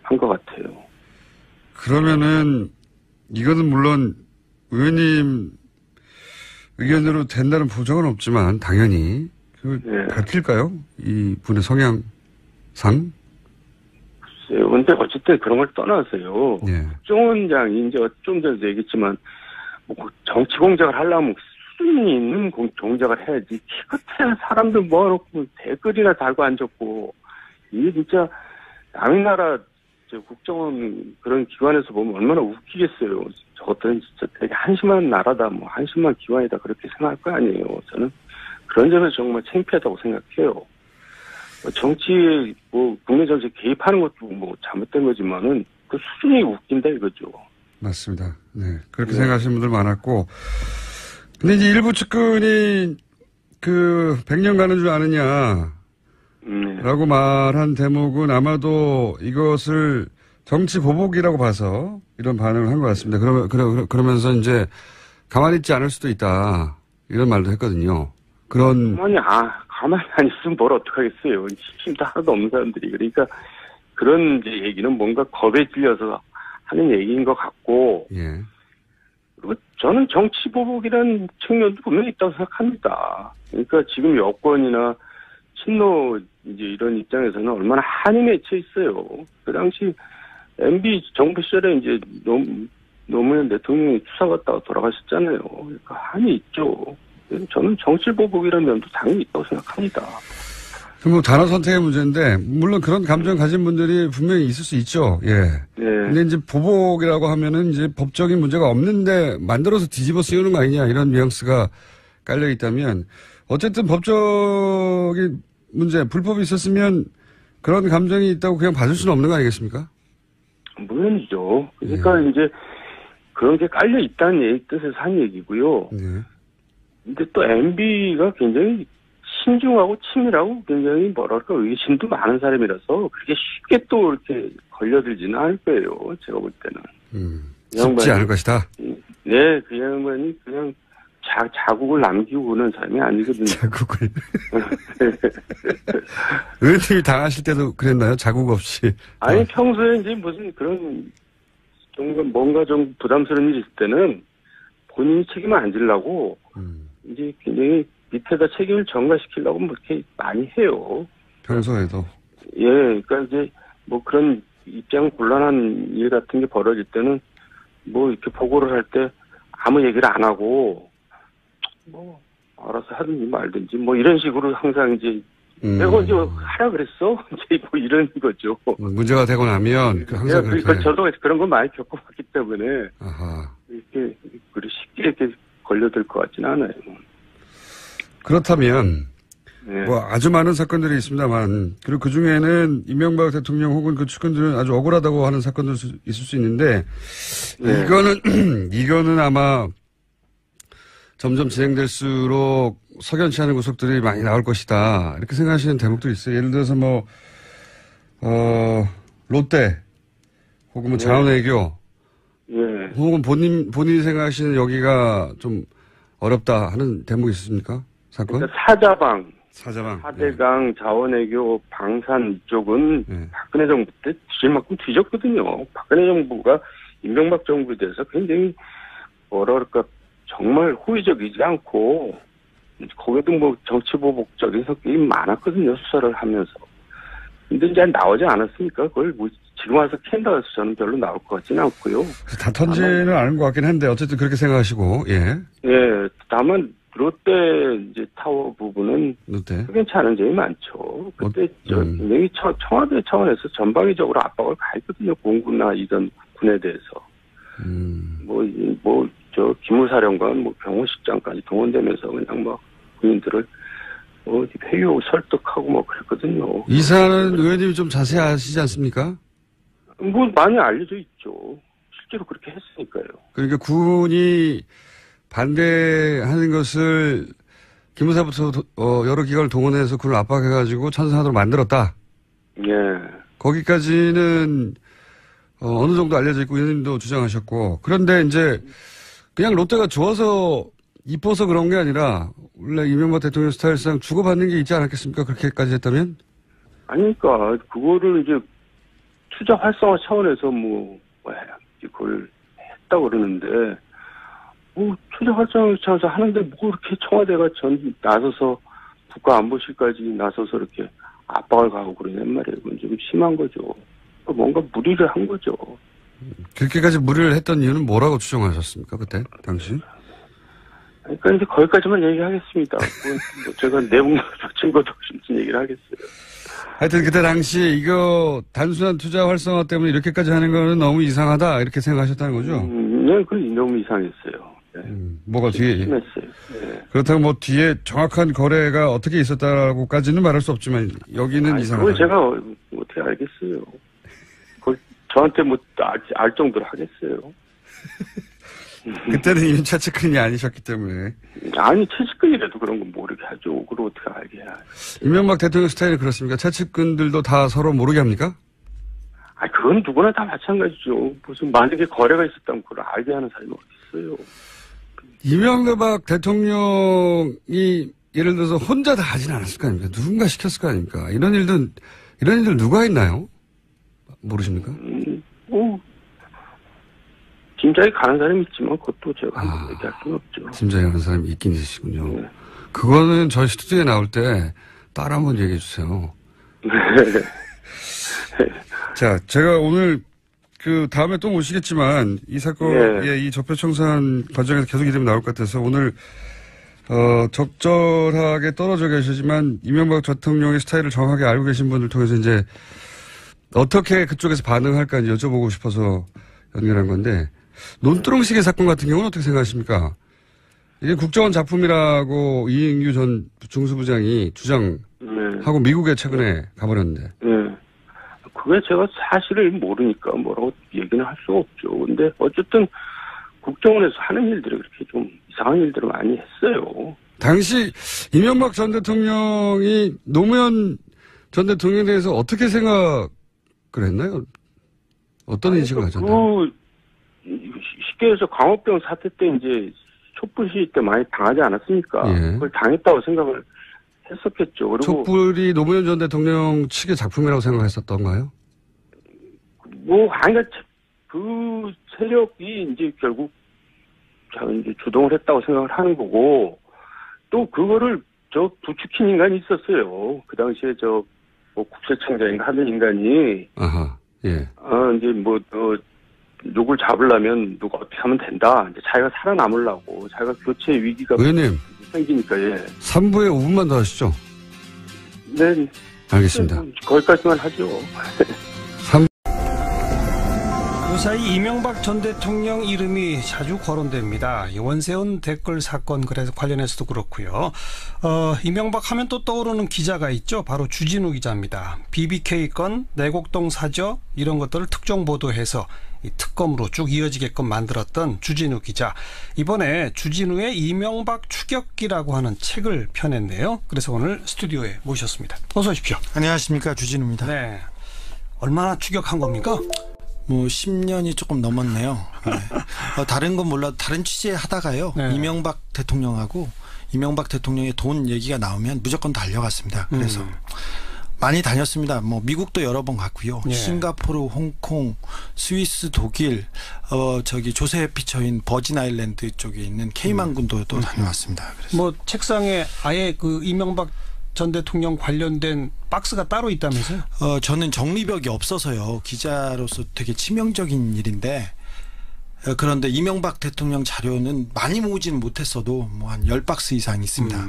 한 것 같아요. 그러면은 이거는 물론 의원님 의견으로 된다는 보장은 없지만 당연히 네. 밝힐까요? 이 분의 성향상? 글쎄요. 근데 어쨌든 그런 걸 떠나서요. 네. 국정원장이 이제 좀 전에 얘기했지만 뭐 정치 공작을 하려면 수준이 있는 공작을 해야지. 기껏해야 사람들 모아놓고 댓글이나 달고 앉았고 이게 진짜 남의 나라 국정원 그런 기관에서 보면 얼마나 웃기겠어요. 저것들은 진짜 되게 한심한 나라다, 뭐 한심한 기관이다 그렇게 생각할 거 아니에요. 저는 그런 점에서 정말 창피하다고 생각해요. 정치 국내 정치에 개입하는 것도 뭐 잘못된 거지만은 그 수준이 웃긴다 이거죠. 맞습니다. 네, 그렇게 생각하시는 분들 많았고, 근데 이제 일부 측근이 그 100년 가는 줄 아느냐. 라고 말한 대목은 아마도 이것을 정치 보복이라고 봐서 이런 반응을 한 것 같습니다. 그러면서 이제 가만히 있지 않을 수도 있다. 이런 말도 했거든요. 가만히 안 있으면 뭘 어떡하겠어요. 힘도 하나도 없는 사람들이. 그러니까 그런 이제 얘기는 뭔가 겁에 질려서 하는 얘기인 것 같고. 예. 그리고 저는 정치 보복이라는 측면도 분명히 있다고 생각합니다. 그러니까 지금 여권이나 친노 이제 이런 입장에서는 얼마나 한이 맺혀 있어요. 그 당시 MB 정부 시절에 이제 노무현 대통령이 수사 갔다가 돌아가셨잖아요. 그러니까 한이 있죠. 저는 정치 보복이라는 면도 당연히 있다고 생각합니다. 뭐 단어 선택의 문제인데 물론 그런 감정 가진 분들이 분명히 있을 수 있죠. 예. 네. 근데 이제 보복이라고 하면은 이제 법적인 문제가 없는데 만들어서 뒤집어 쓰는 거 아니냐 이런 뉘앙스가 깔려 있다면 어쨌든 법적인 문제, 불법이 있었으면 그런 감정이 있다고 그냥 봐줄 수는 없는 거 아니겠습니까? 물론이죠. 그러니까 이제 그런 게 깔려 있다는 뜻에서 한 얘기고요. 네. 근데 또 MB가 굉장히 신중하고 치밀하고 굉장히 뭐랄까 의심도 많은 사람이라서 그렇게 쉽게 또 이렇게 걸려들지는 않을 거예요. 제가 볼 때는. 쉽지 않을 것이다. 네, 그 양반이 그냥 자국을 남기고 그런 사람이 아니거든요. 자국을. 의원님이 당하실 때도 그랬나요? 자국 없이. 아니, 평소에 이제 무슨 그런, 뭔가 좀 부담스러운 일이 있을 때는 본인이 책임을 안 지려고, 이제 굉장히 밑에다 책임을 전가시키려고 뭐 이렇게 많이 해요. 평소에도. 예, 그러니까 이제 뭐 그런 입장 곤란한 일 같은 게 벌어질 때는 뭐 이렇게 보고를 할 때 아무 얘기를 안 하고, 뭐 알아서 하든지 말든지 뭐 이런 식으로 항상 이제 내가 언제 하라 그랬어? 이제 뭐 이런 거죠. 문제가 되고 나면 항상 그렇게. 저도 그런 걸 많이 겪어봤기 때문에 아하. 이렇게 쉽게 이렇게 걸려들 것 같지는 않아요. 그렇다면 네. 뭐 아주 많은 사건들이 있습니다만 그리고 그 중에는 이명박 대통령 혹은 그 측근들은 아주 억울하다고 하는 사건도 있을 수 있는데 네. 이거는 아마 점점 진행될수록 석연치 않은 구속들이 많이 나올 것이다. 이렇게 생각하시는 대목도 있어요. 예를 들어서 롯데, 혹은 뭐 자원외교, 혹은 본인이 생각하시는 여기가 좀 어렵다 하는 대목이 있습니까? 사건? 그러니까 사자방. 4대강, 자원외교, 방산 이쪽은 박근혜 정부 때 뒤질 만큼 뒤졌거든요. 박근혜 정부가 이명박 정부에 대해서 굉장히 뭐랄까 정말 호의적이지 않고 거기도 뭐 정치보복적인 성격이 많았거든요. 수사를 하면서. 근데 이제 나오지 않았으니까 그걸 뭐 지금 와서 캔다고 해서 저는 별로 나올 것 같지는 않고요. 다 턴지는 않은 것 같긴 한데 어쨌든 그렇게 생각하시고 예. 예. 다만 롯데 이제 타워 부분은 괜찮은 점이 많죠. 그때 분명히 청와대 차원에서 전방위적으로 압박을 가했거든요. 공군이나 이런 군에 대해서. 기무사령관, 경호실장까지 동원되면서 그냥 군인들을 회유 설득하고 그랬거든요. 이 사안은 의원님이 좀 자세히 아시지 않습니까? 많이 알려져 있죠. 실제로 그렇게 했으니까요. 그러니까 군이 반대하는 것을 기무사부터 여러 기관을 동원해서 군을 압박해가지고 찬성하도록 만들었다. 예. 거기까지는 어느 정도 알려져 있고 의원님도 주장하셨고 그런데 이제 그냥 롯데가 좋아서 이뻐서 그런 게 아니라 원래 이명박 대통령 스타일상 주고받는 게 있지 않았겠습니까? 그렇게까지 했다면? 아니, 그러니까 그거를 이제 투자 활성화 차원에서 그걸 했다고 그러는데, 투자 활성화 차원에서 하는데 이렇게 청와대가 나서서 국가안보실까지 나서서 이렇게 압박을 가고 그러냔 말이에요. 그건 좀 심한 거죠. 뭔가 무리를 한 거죠. 그렇게까지 무리를 했던 이유는 뭐라고 추정하셨습니까, 그때, 당시? 그러니까 이제 거기까지만 얘기하겠습니다. 제가 내용 증거도 없이 얘기를 하겠어요. 하여튼 그때 당시 이거 단순한 투자 활성화 때문에 이렇게까지 하는 거는 너무 이상하다 이렇게 생각하셨다는 거죠? 네, 그건 너무 이상했어요. 네. 뭐가 뒤에? 심했어요. 네. 그렇다고 뭐 뒤에 정확한 거래가 어떻게 있었다라고까지는 말할 수 없지만 여기는 이상하다. 그걸 제가 어떻게 알겠어요. 그걸 저한테 알 정도로 하겠어요. 그때는 이미 차측근이 아니셨기 때문에. 아니, 차측근이라도 그런 건 모르게 하죠. 그걸 어떻게 알게 해야. 이명박 대통령 스타일이 그렇습니까? 차측근들도 다 서로 모르게 합니까? 그건 누구나 다 마찬가지죠. 무슨 만약에 거래가 있었다면 그걸 알게 하는 사람이 어디 있어요. 이명박 대통령이 예를 들어서 혼자 다 하진 않았을 거 아닙니까? 누군가 시켰을 거 아닙니까? 이런 일들 누가 했나요? 모르십니까? 짐작이 가는 사람이 있지만 그것도 제가 한번 얘기할 수는 없죠. 짐작이 가는 사람이 있긴 있으시군요. 네. 그거는 저희 스튜디오에 나올 때 따라 한번 얘기해 주세요. 네. 자, 제가 오늘 다음에 또 모시겠지만 이 사건의 이 적폐청산 과정에서 계속 이름이 나올 것 같아서 오늘 적절하게 떨어져 계시지만 이명박 대통령의 스타일을 정확하게 알고 계신 분들 통해서 이제 어떻게 그쪽에서 반응할까 여쭤보고 싶어서 연결한 건데 논두렁시계 사건 같은 경우는 어떻게 생각하십니까? 이게 국정원 작품이라고 이인규 전 중수부장이 주장하고 미국에 최근에 가버렸는데. 네. 그게 제가 사실을 모르니까 뭐라고 얘기는 할 수가 없죠. 근데 어쨌든 국정원에서 하는 일들이 그렇게 좀 이상한 일들을 많이 했어요. 당시 이명박 전 대통령이 노무현 전 대통령에 대해서 어떻게 생각을 했나요? 어떤 인식을 가졌나요? 쉽게 해서 광우병 사태 때 이제 촛불 시위 때 많이 당하지 않았습니까? 예. 그걸 당했다고 생각을 했었겠죠. 그리고 촛불이 노무현 전 대통령 측의 작품이라고 생각했었던가요? 그 세력이 이제 결국 이제 주동을 했다고 생각을 하는 거고, 또 그거를 부추긴 인간이 있었어요. 그 당시에 국세청장인가 하는 인간이. 아하, 예. 이제 누굴 잡으려면 누가 어떻게 하면 된다. 이제 자기가 살아남으려고, 자기가 교체 위기가 의원님 생기니까, 예. 3부에 5분만 더 하시죠. 네. 알겠습니다. 거기까지만 하죠. 그 사이 이명박 전 대통령 이름이 자주 거론됩니다. 원세훈 댓글 사건 그래서 관련해서도 그렇고요. 이명박 하면 또 떠오르는 기자가 있죠. 바로 주진우 기자입니다. BBK 건, 내곡동 사저 이런 것들을 특종 보도해서 이 특검으로 쭉 이어지게끔 만들었던 주진우 기자. 이번에 주진우의 이명박 추격기라고 하는 책을 펴냈네요. 그래서 오늘 스튜디오에 모셨습니다. 어서 오십시오. 안녕하십니까, 주진우입니다. 네. 얼마나 추격한 겁니까? 10년이 조금 넘었네요. 네. 다른 건 몰라도 다른 취재 하다가요. 네. 이명박 대통령하고 이명박 대통령의 돈 얘기가 나오면 무조건 달려갔습니다. 그래서 많이 다녔습니다. 미국도 여러 번 갔고요. 네. 싱가포르, 홍콩, 스위스, 독일, 조세 피처인 버진 아일랜드 쪽에 있는 케이만군도 또 다녀왔습니다. 그래서. 책상에 아예 그 이명박 전 대통령 관련된 박스가 따로 있다면서요? 저는 정리벽이 없어서요. 기자로서 되게 치명적인 일인데, 그런데 이명박 대통령 자료는 많이 모으지는 못했어도 한 10박스 이상 있습니다.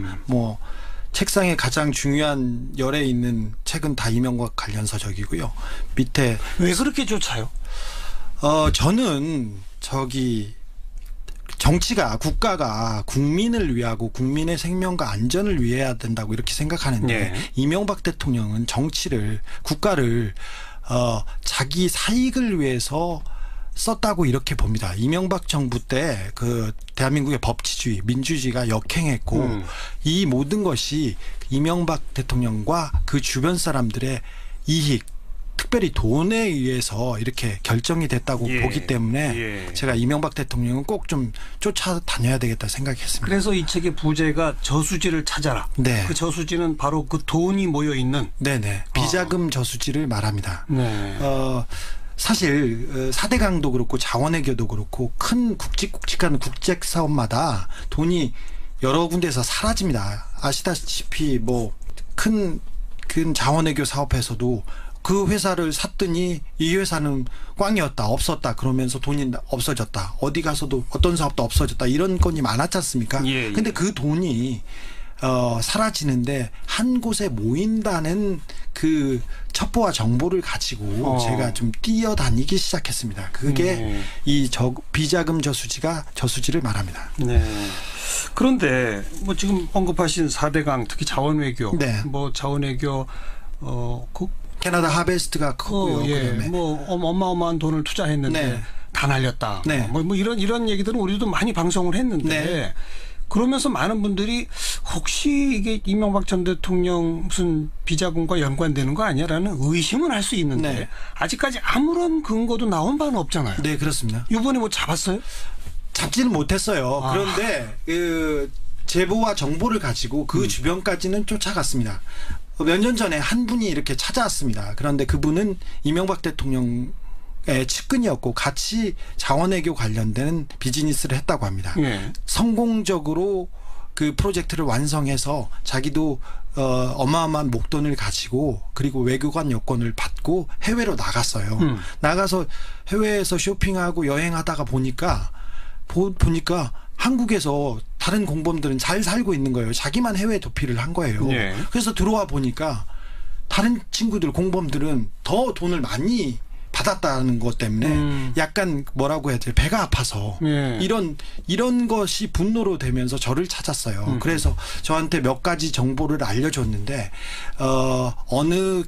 책상에 가장 중요한 열에 있는 책은 다 이명박 관련 서적이고요. 밑에. 왜 그렇게 쫓아요? 저는 국가가 국민을 위하고 국민의 생명과 안전을 위해야 된다고 이렇게 생각하는데, 이명박 대통령은 국가를 자기 사익을 위해서 썼다고 이렇게 봅니다. 이명박 정부 때 대한민국의 법치주의, 민주주의가 역행했고 이 모든 것이 이명박 대통령과 그 주변 사람들의 이익, 특별히 돈에 의해서 이렇게 결정이 됐다고 보기 때문에 제가 이명박 대통령은 꼭 좀 쫓아다녀야 되겠다 생각했습니다. 그래서 이 책의 부제가 저수지를 찾아라. 네. 그 저수지는 바로 그 돈이 모여 있는. 네네. 비자금 저수지를 말합니다. 네. 사실 4대 강도 그렇고 자원외교도 그렇고 큰 굵직굵직한 국책 사업마다 돈이 여러 군데에서 사라집니다. 아시다시피 뭐 큰 자원외교 사업에서도 그 회사를 샀더니 이 회사는 꽝이었다, 없었다 그러면서 돈이 없어졌다. 어디 가서도 어떤 사업도 없어졌다. 이런 건이 많았지 않습니까? 예, 예. 근데 그 돈이 사라지는데 한 곳에 모인다는 그 첩보와 정보를 가지고 제가 좀 뛰어다니기 시작했습니다. 그게 이 비자금 저수지를 말합니다. 네. 그런데 뭐 지금 언급하신 4대강 특히 자원외교, 네. 뭐 자원외교 캐나다 하베스트가 크고요. 예. 그다음에 뭐 어마어마한 돈을 투자했는데 네. 다 날렸다. 네. 뭐 이런 얘기들은 우리도 많이 방송을 했는데 네. 그러면서 많은 분들이 혹시 이게 이명박 전 대통령 무슨 비자금과 연관되는 거 아니야라는 의심은 할 수 있는데 네. 아직까지 아무런 근거도 나온 바는 없잖아요. 네, 그렇습니다. 이번에 뭐 잡았어요? 잡지는 못했어요. 그런데 그 제보와 정보를 가지고 그 주변까지는 쫓아갔습니다. 몇 년 전에 한 분이 이렇게 찾아왔습니다. 그런데 그분은 이명박 대통령의 측근이었고 같이 자원외교 관련된 비즈니스를 했다고 합니다. 예. 성공적으로 그 프로젝트를 완성해서 자기도 어마어마한 목돈을 가지고 그리고 외교관 여권을 받고 해외로 나갔어요. 나가서 해외에서 쇼핑하고 여행하다가 보니까 한국에서 다른 공범들은 잘 살고 있는 거예요. 자기만 해외 도피를 한 거예요. 네. 그래서 들어와 보니까 다른 친구들 공범들은 더 돈을 많이 받았다는 것 때문에 약간 뭐라고 해야 돼요? 배가 아파서 네. 이런 것이 분노로 되면서 저를 찾았어요. 그래서 저한테 몇 가지 정보를 알려줬는데 어느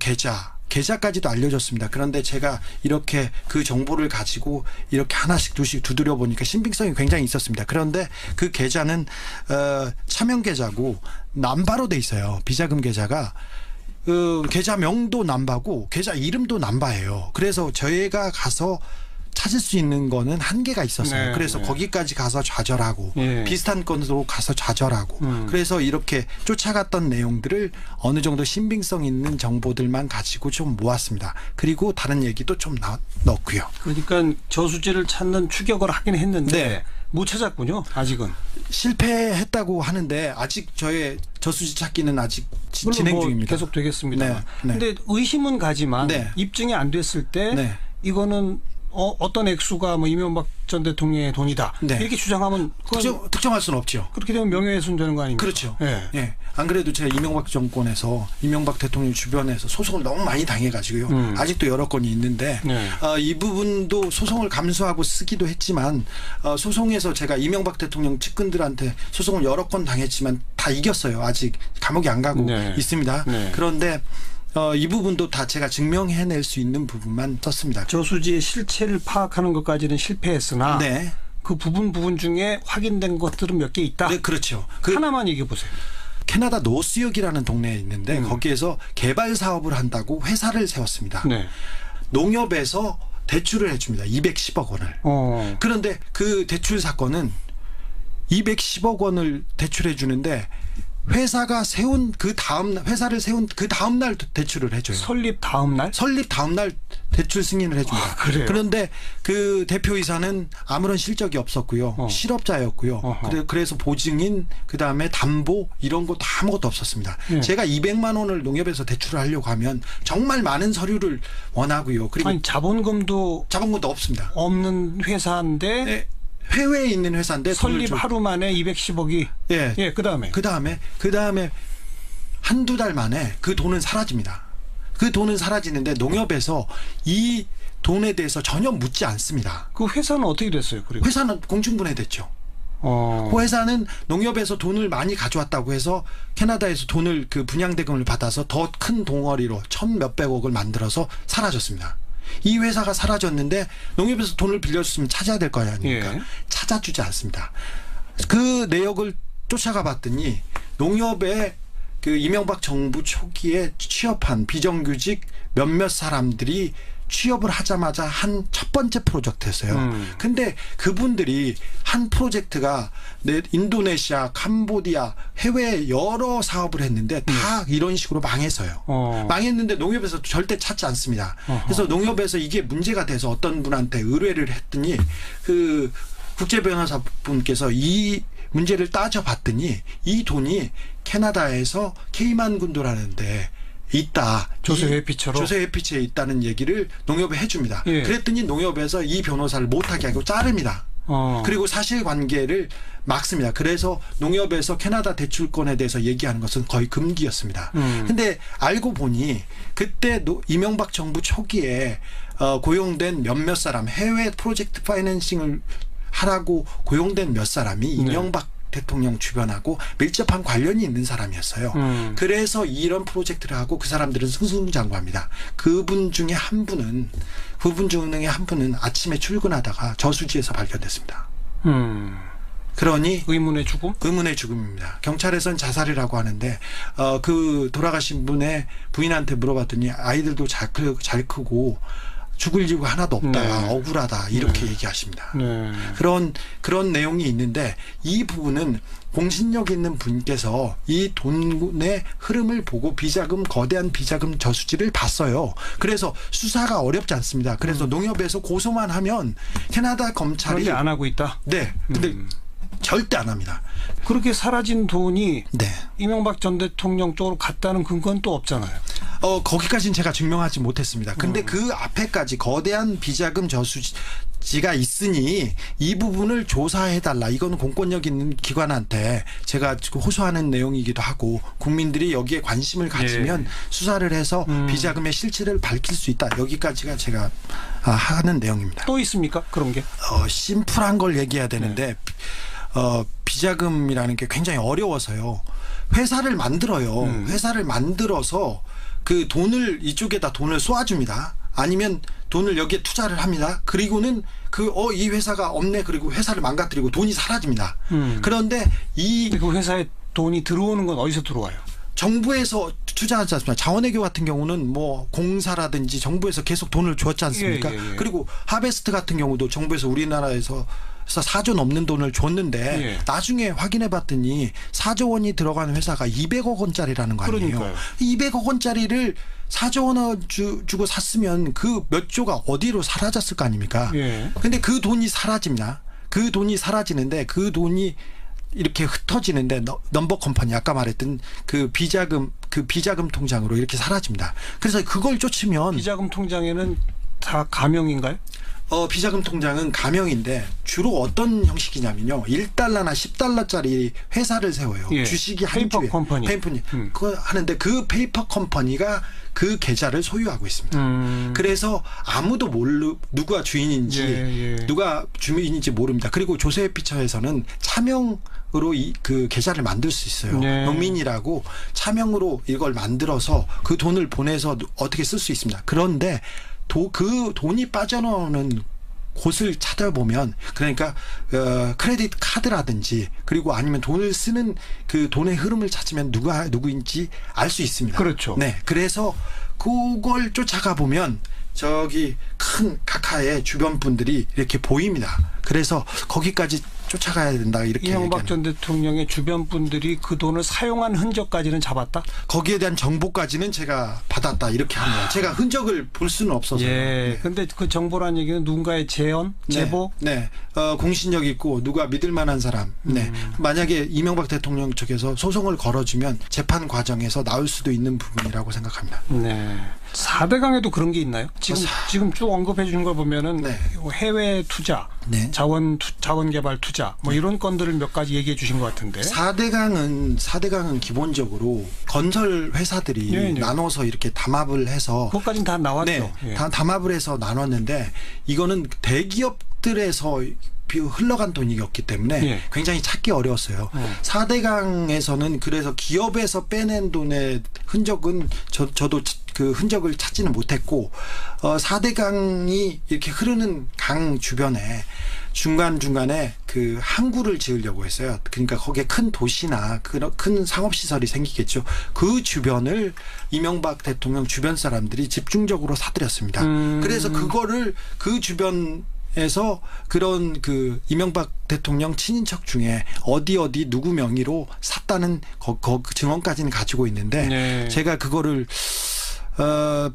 계좌까지도 알려줬습니다. 그런데 제가 이렇게 그 정보를 가지고 이렇게 하나씩 두씩 두드려 보니까 신빙성이 굉장히 있었습니다. 그런데 그 계좌는 차명 계좌고 남바로 돼 있어요. 비자금 계좌가. 계좌명도 남바고 계좌 이름도 남바예요. 그래서 저희가 가서 찾을 수 있는 거는 한계가 있었어요. 네, 그래서 네. 거기까지 가서 좌절하고 네. 비슷한 건으로 가서 좌절하고 그래서 이렇게 쫓아갔던 내용들을 어느 정도 신빙성 있는 정보들만 가지고 좀 모았습니다. 그리고 다른 얘기도 좀 넣고요. 그러니까 저수지를 찾는 추격을 하긴 했는데 네. 못 찾았군요. 아직은. 실패했다고 하는데 아직 저의 저수지 찾기는 아직 물론 진행 뭐 중입니다. 계속 되겠습니다. 네. 근데 의심은 가지만 네. 입증이 안 됐을 때 네. 이거는 어떤 액수가 뭐 이명박 전 대통령의 돈이다. 네. 이렇게 주장하면 특정할 수는 없죠. 그렇게 되면 명예훼손 되는 거 아닙니까? 그렇죠. 예. 예. 안 그래도 제가 이명박 정권에서 이명박 대통령 주변에서 소송을 너무 많이 당해가지고요. 아직도 여러 건이 있는데 네. 이 부분도 소송을 감수하고 쓰기도 했지만 소송에서 제가 이명박 대통령 측근들한테 소송을 여러 건 당했지만 다 이겼어요. 아직 감옥에 안 가고 네. 있습니다. 네. 그런데 이 부분도 다 제가 증명해낼 수 있는 부분만 썼습니다. 저수지의 실체를 파악하는 것까지는 실패했으나 네. 그 부분 중에 확인된 것들은 몇 개 있다. 네, 그렇죠. 하나만 얘기해 보세요. 캐나다 노스역이라는 동네에 있는데 거기에서 개발 사업을 한다고 회사를 세웠습니다. 네. 농협에서 대출을 해줍니다. 210억 원을. 그런데 그 대출 사건은 210억 원을 대출해 주는데 회사를 세운 그 다음 날 대출을 해줘요. 설립 다음 날? 설립 다음 날 대출 승인을 해줍니다. 그래요? 그런데 그 대표이사는 아무런 실적이 없었고요. 실업자였고요. 그래서 보증인 그다음에 담보 이런 것도 아무것도 없었습니다. 제가 200만 원을 농협에서 대출을 하려고 하면 정말 많은 서류를 원하고요. 그리고 아니 자본금도 없습니다. 없는 회사인데 네. 해외에 있는 회사인데 설립 하루 만에 210억이 예. 그다음에 한두 달 만에 그 돈은 사라집니다. 그 돈은 사라지는데 농협에서 이 돈에 대해서 전혀 묻지 않습니다. 그 회사는 어떻게 됐어요? 그리고 회사는 공중분해됐죠. 그 회사는 농협에서 돈을 많이 가져왔다고 해서 캐나다에서 돈을 그 분양대금을 받아서 더 큰 덩어리로 1,몇백억을 만들어서 사라졌습니다. 이 회사가 사라졌는데 농협에서 돈을 빌려줬으면 찾아야 될 거 아닙니까? 예. 찾아주지 않습니다. 그 내역을 쫓아가 봤더니 농협에 그 이명박 정부 초기에 취업한 비정규직 몇몇 사람들이 취업을 하자마자 한 첫 번째 프로젝트였어요. 근데 그분들이 한 프로젝트가 인도네시아, 캄보디아, 해외에 여러 사업을 했는데 다 이런 식으로 망했어요. 망했는데 농협에서 절대 찾지 않습니다. 그래서 농협에서 이게 문제가 돼서 어떤 분한테 의뢰를 했더니 그 국제변호사분께서 이 문제를 따져봤더니 이 돈이 캐나다에서 케이만 군도라는데 있다. 조세 회피처럼? 조세 회피처에 있다는 얘기를 농협에 해줍니다. 예. 그랬더니 농협에서 이 변호사를 못하게 하고 자릅니다. 그리고 사실관계를 막습니다. 그래서 농협에서 캐나다 대출권에 대해서 얘기하는 것은 거의 금기였습니다. 근데 알고 보니 그때 이명박 정부 초기에 고용된 몇몇 사람, 해외 프로젝트 파이낸싱을 하라고 고용된 몇 사람이 이명박 대통령 주변하고 밀접한 관련이 있는 사람이었어요. 그래서 이런 프로젝트를 하고 그 사람들은 승승장구합니다. 그분 중에 한 분은 아침에 출근하다가 저수지에서 발견됐습니다. 그러니 의문의 죽음? 의문의 죽음입니다. 경찰에서는 자살이라고 하는데 그 돌아가신 분의 부인한테 물어봤더니 아이들도 잘 크고 죽을 이유가 하나도 없다. 억울하다. 이렇게 얘기하십니다. 그런 내용이 있는데 이 부분은 공신력 있는 분께서 이 돈의 흐름을 보고 거대한 비자금 저수지를 봤어요. 그래서 수사가 어렵지 않습니다. 그래서 농협에서 고소만 하면 캐나다 검찰이 그런데 안 하고 있다? 네. 근데 절대 안 합니다. 그렇게 사라진 돈이 이명박 전 대통령 쪽으로 갔다는 근거는 또 없잖아요. 거기까지는 제가 증명하지 못했습니다. 근데 그 앞에까지 거대한 비자금 저수지가 있으니 이 부분을 조사해달라. 이건 공권력 있는 기관한테 제가 호소하는 내용이기도 하고 국민들이 여기에 관심을 가지면 수사를 해서 비자금의 실체를 밝힐 수 있다. 여기까지가 제가 하는 내용입니다. 또 있습니까? 그런 게? 심플한 걸 얘기해야 되는데 비자금이라는 게 굉장히 어려워서요. 회사를 만들어요. 회사를 만들어서 그 돈을 이쪽에다 돈을 쏘아줍니다. 아니면 돈을 여기에 투자를 합니다. 그리고는 이 회사가 없네. 그리고 회사를 망가뜨리고 돈이 사라집니다. 그런데 그 회사에 돈이 들어오는 건 어디서 들어와요? 정부에서 투자하지 않습니까? 자원외교 같은 경우는 뭐 공사라든지 정부에서 계속 돈을 줬지 않습니까? 그리고 하베스트 같은 경우도 정부에서 우리나라에서 4조 넘는 돈을 줬는데 나중에 확인해 봤더니 4조 원이 들어가는 회사가 200억 원짜리라는 거 아니에요. 그러니까요. 200억 원짜리를 4조 원을 주고 샀으면 그 몇 조가 어디로 사라졌을 거 아닙니까? 근데 그 돈이 사라집니다. 그 돈이 사라지는데 그 돈이 이렇게 흩어지는데 넘버 컴퍼니 아까 말했던 그 비자금 통장으로 이렇게 사라집니다. 그래서 그걸 쫓으면 비자금 통장에는 다 가명인가요? 비자금 통장은 가명인데 주로 어떤 형식이냐면요. 1달러나 10달러짜리 회사를 세워요. 주식이 한 페이퍼 주에. 컴퍼니. 그거 하는데 그 페이퍼 컴퍼니가 그 계좌를 소유하고 있습니다. 그래서 아무도 누가 주인인지 누가 주민인지 모릅니다. 그리고 조세회피처에서는 차명으로 그 계좌를 만들 수 있어요. 농민이라고 차명으로 이걸 만들어서 그 돈을 보내서 어떻게 쓸 수 있습니다. 그런데 그 돈이 빠져나오는 곳을 찾아보면 그러니까 크레딧 카드라든지 그리고 아니면 돈을 쓰는 그 돈의 흐름을 찾으면 누구인지 알 수 있습니다. 그렇죠. 네, 그래서 그걸 쫓아가 보면 저기 큰 각하의 주변 분들이 이렇게 보입니다. 그래서 거기까지 쫓아가야 된다 이렇게 이명박 전 대통령의 주변 분들이 그 돈을 사용한 흔적까지는 잡았다? 거기에 대한 정보까지는 제가 받았다 이렇게 합니다. 제가 흔적을 볼 수는 없어서. 그런데 그 정보란 얘기는 누군가의 제언, 제보? 네. 공신력 있고 누가 믿을 만한 사람. 만약에 이명박 대통령 측에서 소송을 걸어주면 재판 과정에서 나올 수도 있는 부분이라고 생각합니다. 4대강에도 그런 게 있나요? 지금 쭉 언급해 주는 걸 보면은 해외 투자, 자원개발 투자 뭐 이런 건들을 몇 가지 얘기해 주신 것 같은데. 4대강은 기본적으로 건설 회사들이 나눠서 이렇게 담합을 해서 그것까지는 다 나왔죠. 다 담합을 해서 나눴는데 이거는 대기업들에서 흘러간 돈이었기 때문에 굉장히 찾기 어려웠어요. 4대강에서는 그래서 기업에서 빼낸 돈의 흔적은 저도 그 흔적을 찾지는 못했고 4대강이 이렇게 흐르는 강 주변에 중간중간에 그 항구를 지으려고 했어요. 그러니까 거기에 큰 도시나 큰 상업시설이 생기겠죠. 그 주변을 이명박 대통령 주변 사람들이 집중적으로 사들였습니다. 그래서 그거를 그 주변에서 그런 그 이명박 대통령 친인척 중에 어디 누구 명의로 샀다는 그 증언까지는 가지고 있는데 네. 제가 그거를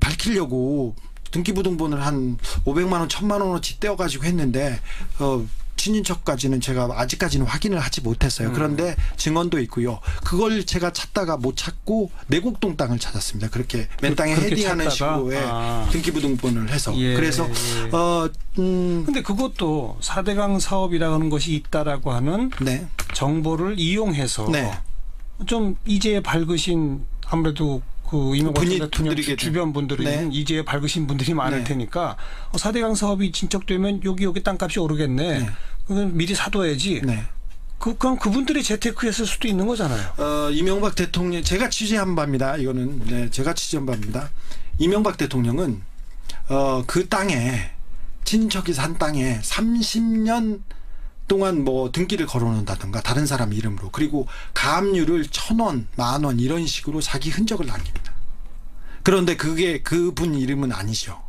밝히려고 등기부등본을 한 500만 원, 1000만 원어치 떼어가지고 했는데 친인척까지는 제가 아직까지는 확인을 하지 못했어요. 그런데 증언도 있고요. 그걸 제가 찾다가 못 찾고 내곡동 땅을 찾았습니다. 그렇게 맨 땅에 헤딩하는 식으로의 등기부등본을 해서. 예. 그래서 근데 그것도 4대강 사업이라는 것이 있다라고 하는 네. 정보를 이용해서 네. 좀 이제 밝으신 아무래도 그 이명박 대통령 주변 분들은 네. 이제 밝으신 분들이 많을 네. 테니까 4대강 사업이 진척되면 여기 땅값이 오르겠네. 네. 그건 미리 사둬야지. 네. 그럼 그분들이 재테크했을 수도 있는 거잖아요. 이명박 대통령 제가 취재한 바입니다. 이거는 네, 제가 취재한 바입니다. 이명박 대통령은 그 땅에 친척이 산 땅에 30년 동안 뭐 등기를 걸어놓는다든가 다른 사람 이름으로 그리고 가압류를 1,000원, 10,000원 이런 식으로 자기 흔적을 남깁니다. 그런데 그게 그분 이름은 아니죠.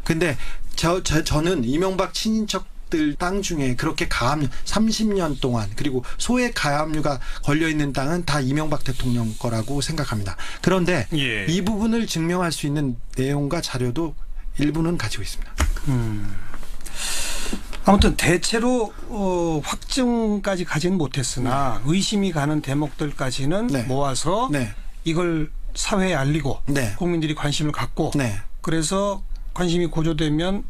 근데 저는 이명박 친인척들 땅 중에 그렇게 가압류 30년 동안 그리고 소액 가압류가 걸려있는 땅은 다 이명박 대통령 거라고 생각합니다. 그런데 예. 이 부분을 증명할 수 있는 내용과 자료도 일부는 가지고 있습니다. 아무튼 대체로 확증까지 가지는 못했으나 의심이 가는 대목들까지는 네. 모아서 네. 이걸 사회에 알리고 네. 국민들이 관심을 갖고 네. 그래서 관심이 고조되면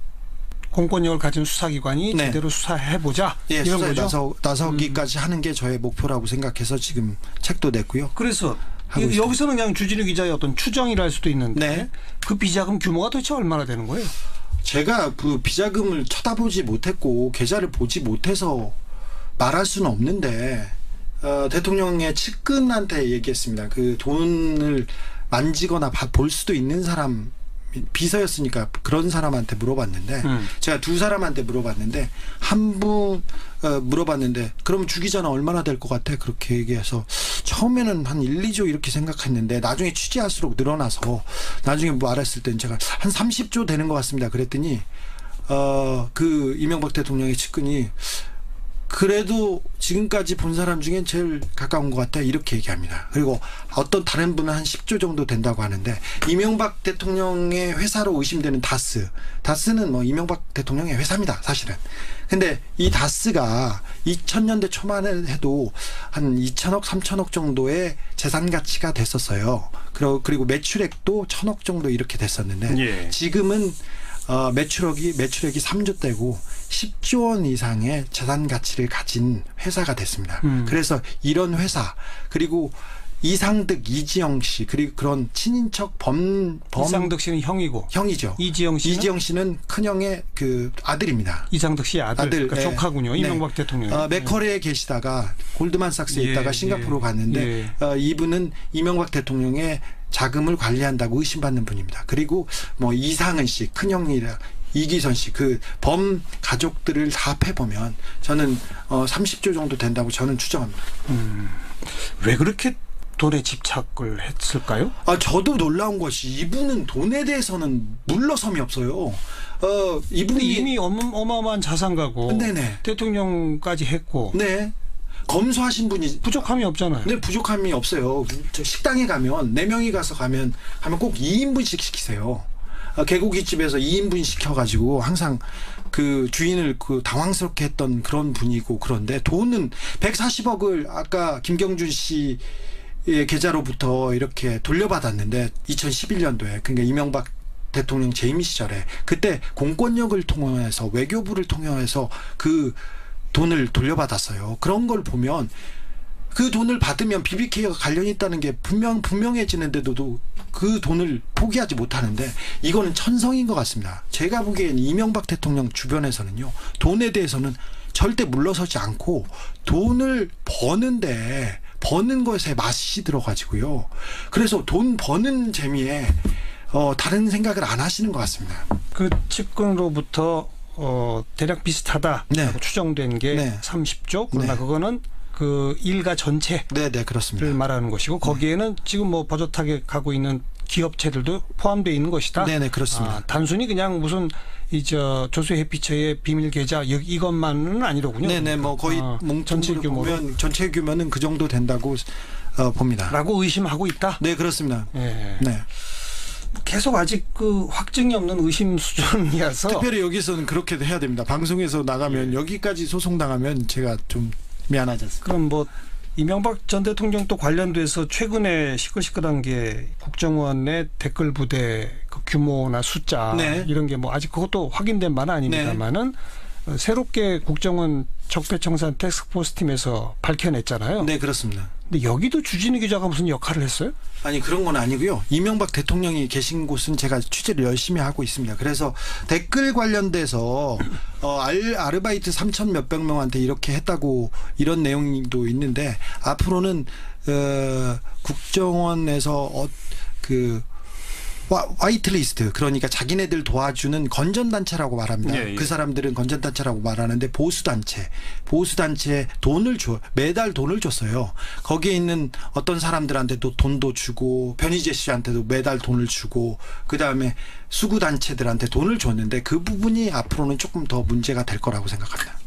공권력을 가진 수사기관이 네. 제대로 수사해보자 예, 이런 수사에 거죠. 나서기까지 하는 게 저의 목표라고 생각해서 지금 책도 냈고요. 그래서 하고 여기서는 그냥 주진우 기자의 어떤 추정이라 할 수도 있는데 네. 그 비자금 규모가 도대체 얼마나 되는 거예요? 제가 그 비자금을 쳐다보지 못했고 계좌를 보지 못해서 말할 수는 없는데 대통령의 측근한테 얘기했습니다. 그 돈을 만지거나 볼 수도 있는 사람 비서였으니까 그런 사람한테 물어봤는데 제가 두 사람한테 물어봤는데 한 분 물어봤는데 그럼 주 기자는 얼마나 될 것 같아? 그렇게 얘기해서 처음에는 한 1, 2조 이렇게 생각했는데 나중에 취재할수록 늘어나서 나중에 말했을 때는 제가 한 30조 되는 것 같습니다. 그랬더니 그 이명박 대통령의 측근이 그래도 지금까지 본 사람 중에 제일 가까운 것 같아 이렇게 얘기합니다. 그리고 어떤 다른 분은 한 10조 정도 된다고 하는데 이명박 대통령의 회사로 의심되는 다스는 뭐 이명박 대통령의 회사입니다. 사실은. 근데 이 다스가 2000년대 초반에 해도 한 2천억 3천억 정도의 재산 가치가 됐었어요. 그리고 매출액도 1,000억 정도 이렇게 됐었는데 예. 지금은 매출액이 3조대고 10조 원 이상의 자산 가치를 가진 회사가 됐습니다. 그래서 이런 회사 그리고 이상득, 이지영 씨 그리고 그런 친인척 이상득 씨는 형이죠. 이지영 씨는 큰형의 그 아들입니다. 이상득 씨의 아들. 그러니까 네. 조카군요. 이명박 대통령. 맥커리에 계시다가 골드만삭스에 있다가 싱가포르로 갔는데 이분은 이명박 대통령의 자금을 관리한다고 의심받는 분입니다. 그리고 뭐 이상은 씨 큰형이라 이기선 씨 그 범 가족들을 다 합해보면 저는 30조 정도 된다고 저는 추정합니다. 왜 그렇게 돈에 집착을 했을까요? 저도 놀라운 것이 이분은 돈에 대해서는 물러섬이 없어요. 이분이 이미 어마어마한 자산가고 네네. 대통령까지 했고 네. 검소하신 분이 부족함이 없잖아요. 네, 부족함이 없어요. 식당에 가면 4명이 가면 꼭 2인분씩 시키세요. 개고기집에서 2인분 시켜가지고 항상 그 주인을 그 당황스럽게 했던 그런 분이고 그런데 돈은 140억을 아까 김경준 씨의 계좌로부터 이렇게 돌려받았는데 2011년도에 그러니까 이명박 대통령 재임 시절에 그때 공권력을 통해서 외교부를 통해서 그 돈을 돌려받았어요. 그런 걸 보면 그 돈을 받으면 BBK가 관련이 있다는 게 분명해지는데도 그 돈을 포기하지 못하는데 이거는 천성인 것 같습니다. 제가 보기엔 이명박 대통령 주변에서는요. 돈에 대해서는 절대 물러서지 않고 돈을 버는 것에 맛이 들어가지고요. 그래서 돈 버는 재미에 다른 생각을 안 하시는 것 같습니다. 그 측근으로부터 대략 비슷하다라고 네. 추정된 게 네. 30조. 그러나 네. 그거는 그 일가 전체를 네, 그렇습니다. 말하는 것이고 거기에는 지금 뭐 버젓하게 가고 있는 기업체들도 포함되어 있는 것이다. 네, 그렇습니다. 단순히 그냥 무슨 조수 해피처의 비밀 계좌 이것만은 아니로군요. 네네, 뭐 거의 전체 규모로 보면 전체 규모는 그 정도 된다고 봅니다. 라고 의심하고 있다. 네, 그렇습니다. 예. 네. 계속 아직 그 확증이 없는 의심 수준이어서 특별히 여기서는 그렇게 해야 됩니다. 방송에서 나가면 여기까지 소송 당하면 제가 좀 미안하지 않습니까? 그럼 뭐 이명박 전 대통령도 관련돼서 최근에 시끌시끌한 게 국정원의 댓글 부대 그 규모나 숫자 네. 이런 게 뭐 아직 그것도 확인된 바는 아닙니다만은 새롭게 국정원 적폐청산 태스크포스 팀에서 밝혀냈잖아요. 네, 그렇습니다. 근데 여기도 주진우 기자가 무슨 역할을 했어요? 아니, 그런 건 아니고요. 이명박 대통령이 계신 곳은 제가 취재를 열심히 하고 있습니다. 그래서 댓글 관련돼서 아르바이트 3천 몇백 명한테 이렇게 했다고 이런 내용도 있는데 앞으로는 국정원에서 화이트리스트, 그러니까 자기네들 도와주는 건전단체라고 말합니다. 예, 예. 그 사람들은 건전단체라고 말하는데 보수단체에 돈을 매달 돈을 줬어요. 거기에 있는 어떤 사람들한테도 돈도 주고 변희재 씨한테도 매달 돈을 주고 그다음에 수구단체들한테 돈을 줬는데 그 부분이 앞으로는 조금 더 문제가 될 거라고 생각합니다.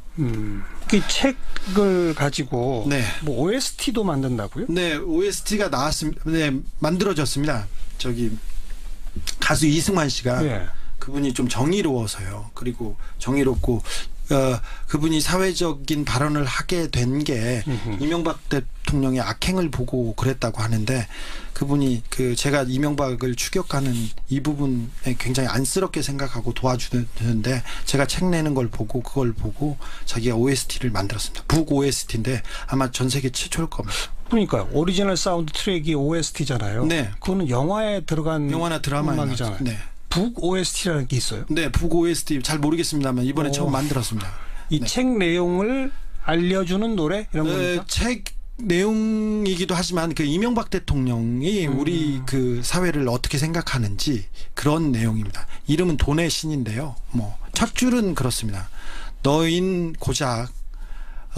그 책을 가지고 네. 뭐 OST도 만든다고요? 네, OST가 나왔습니다. 네, 만들어졌습니다. 가수 이승만 씨가 예. 그분이 좀 정의로워서요. 그리고 정의롭고 그분이 사회적인 발언을 하게 된 게 이명박 대통령의 악행을 보고 그랬다고 하는데 그분이 제가 이명박을 추격하는 이 부분에 굉장히 안쓰럽게 생각하고 도와주는데 제가 책 내는 걸 보고 그걸 보고 자기가 OST를 만들었습니다. 북 OST인데 아마 전 세계 최초일 겁니다. 그러니까요. 오리지널 사운드 트랙이 OST잖아요. 네. 그거는 영화에 들어간 영화나 드라마에 음악이잖아요. 네. 북 OST라는 게 있어요. 네, 북 OST 잘 모르겠습니다만 이번에 처음 만들었습니다. 이 책 내용을 알려주는 노래 이런 겁니까? 책 내용이기도 하지만 그 이명박 대통령이 우리 그 사회를 어떻게 생각하는지 그런 내용입니다. 이름은 돈의 신인데요. 뭐 첫 줄은 그렇습니다. 너인 고작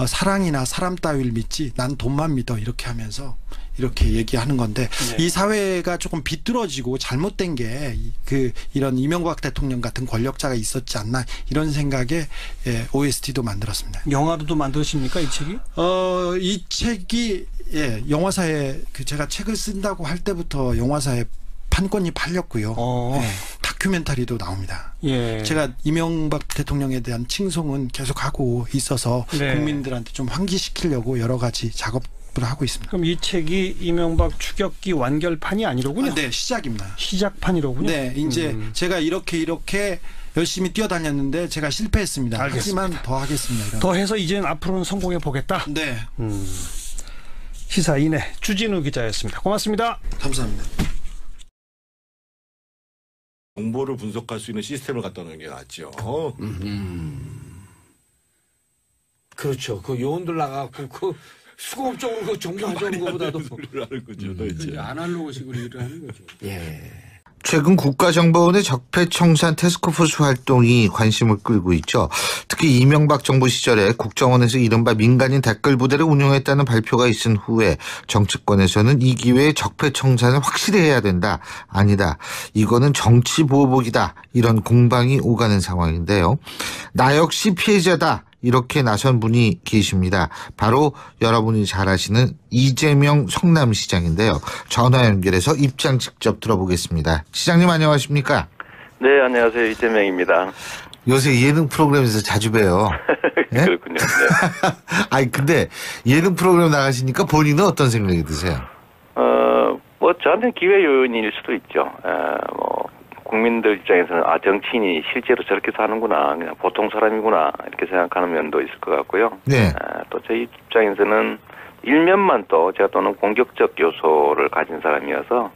사랑이나 사람 따위를 믿지 난 돈만 믿어 이렇게 하면서 이렇게 얘기하는 건데 이 사회가 조금 비뚤어지고 잘못된 게 이런 이명박 대통령 같은 권력자가 있었지 않나 이런 생각에 OST도 만들었습니다. 영화로도 만드십니까 이 책이? 이 책이 영화사에 제가 책을 쓴다고 할 때부터 영화사에 판권이 팔렸고요. 다큐멘터리도 나옵니다. 예. 제가 이명박 대통령에 대한 칭송은 계속하고 있어서 국민들한테 좀 환기시키려고 여러 가지 작업을 하고 있습니다. 그럼 이 책이 이명박 추격기 완결판이 아니로군요. 네, 시작입니다. 시작판이로군요. 네, 이제 제가 이렇게 열심히 뛰어다녔는데 제가 실패했습니다. 알겠습니다. 하지만 더 하겠습니다. 더 해서 이제는 앞으로는 성공해 보겠다. 네. 시사인의 주진우 기자였습니다. 고맙습니다. 감사합니다. 정보를 분석할 수 있는 시스템을 갖다 놓은 게 낫죠. 그렇죠. 그 요원들 나가고 그 수공업적으로 그 정보 가져오는 것보다도 소리를 하는 거죠, 도대체. 아날로그식으로 일을 하는 거죠. 예. 최근 국가정보원의 적폐청산 태스크포스 활동이 관심을 끌고 있죠. 특히 이명박 정부 시절에 국정원에서 이른바 민간인 댓글 부대를 운영했다는 발표가 있은 후에 정치권에서는 이 기회에 적폐청산을 확실히 해야 된다. 아니다. 이거는 정치 보복이다. 이런 공방이 오가는 상황인데요. 나 역시 피해자다. 이렇게 나선 분이 계십니다. 바로 여러분이 잘 아시는 이재명 성남시장인데요. 전화 연결해서 입장 직접 들어보겠습니다. 시장님 안녕하십니까? 네, 안녕하세요. 이재명입니다. 요새 예능 프로그램에서 자주 봬요. 네? 그렇군요. 네. 아니 근데 예능 프로그램 나가시니까 본인은 어떤 생각이 드세요? 뭐 저한테는 기회 요인일 수도 있죠. 국민들 입장에서는 정치인이 실제로 저렇게 사는구나, 그냥 보통 사람이구나 이렇게 생각하는 면도 있을 것 같고요. 네. 또 저희 입장에서는 일면만 또 제가 또는 공격적 요소를 가진 사람이어서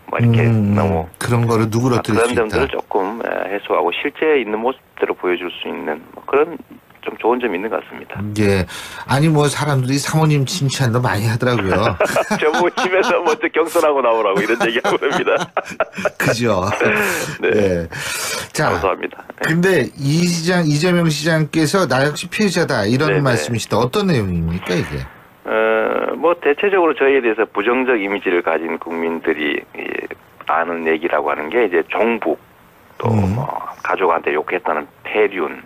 뭐 이렇게 너무 그런 거를 누그러뜨릴 수 그런 있다. 점들을 조금 해소하고 실제 있는 모습대로 보여줄 수 있는 그런 좀 좋은 점이 있는 것 같습니다. 예. 아니 뭐 사람들이 사모님 칭찬도 많이 하더라고요. 저보고 집에서 먼저 경선하고 나오라고 이런 얘기하고 그럽니다. 그죠. 네. 네. 자, 감사합니다. 근데 이재명 시장께서 나 역시 피해자다 이런 네네. 말씀이시다. 어떤 내용입니까 이게? 뭐 대체적으로 저희에 대해서 부정적 이미지를 가진 국민들이 아는 얘기라고 하는 게 이제 종북, 또 뭐 가족한테 욕했다는 폐륜,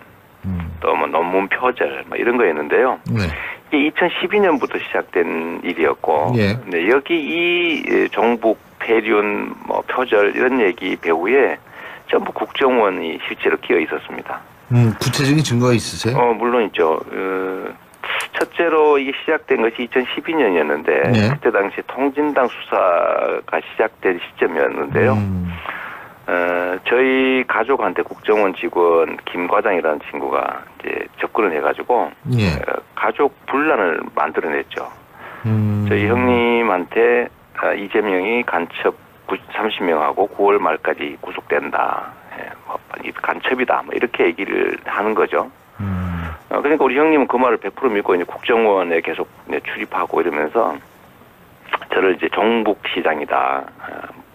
또 뭐 논문 표절 뭐 이런 거였는데요. 네. 이게 2012년부터 시작된 일이었고, 예. 네, 여기 이 종북, 폐륜, 뭐 표절 이런 얘기 배후에 전부 국정원이 실제로 끼어 있었습니다. 구체적인 증거가 있으세요? 물론 있죠. 첫째로 이게 시작된 것이 2012년이었는데 네. 그때 당시 통진당 수사가 시작된 시점이었는데요. 저희 가족한테 국정원 직원 김 과장이라는 친구가 이제 접근을 해가지고 예. 가족 분란을 만들어냈죠. 저희 형님한테 이재명이 간첩 30명하고 9월 말까지 구속된다. 뭐 간첩이다. 뭐 이렇게 얘기를 하는 거죠. 그러니까 우리 형님은 그 말을 100% 믿고 이제 국정원에 계속 출입하고 이러면서 저를 이제 종북 시장이다.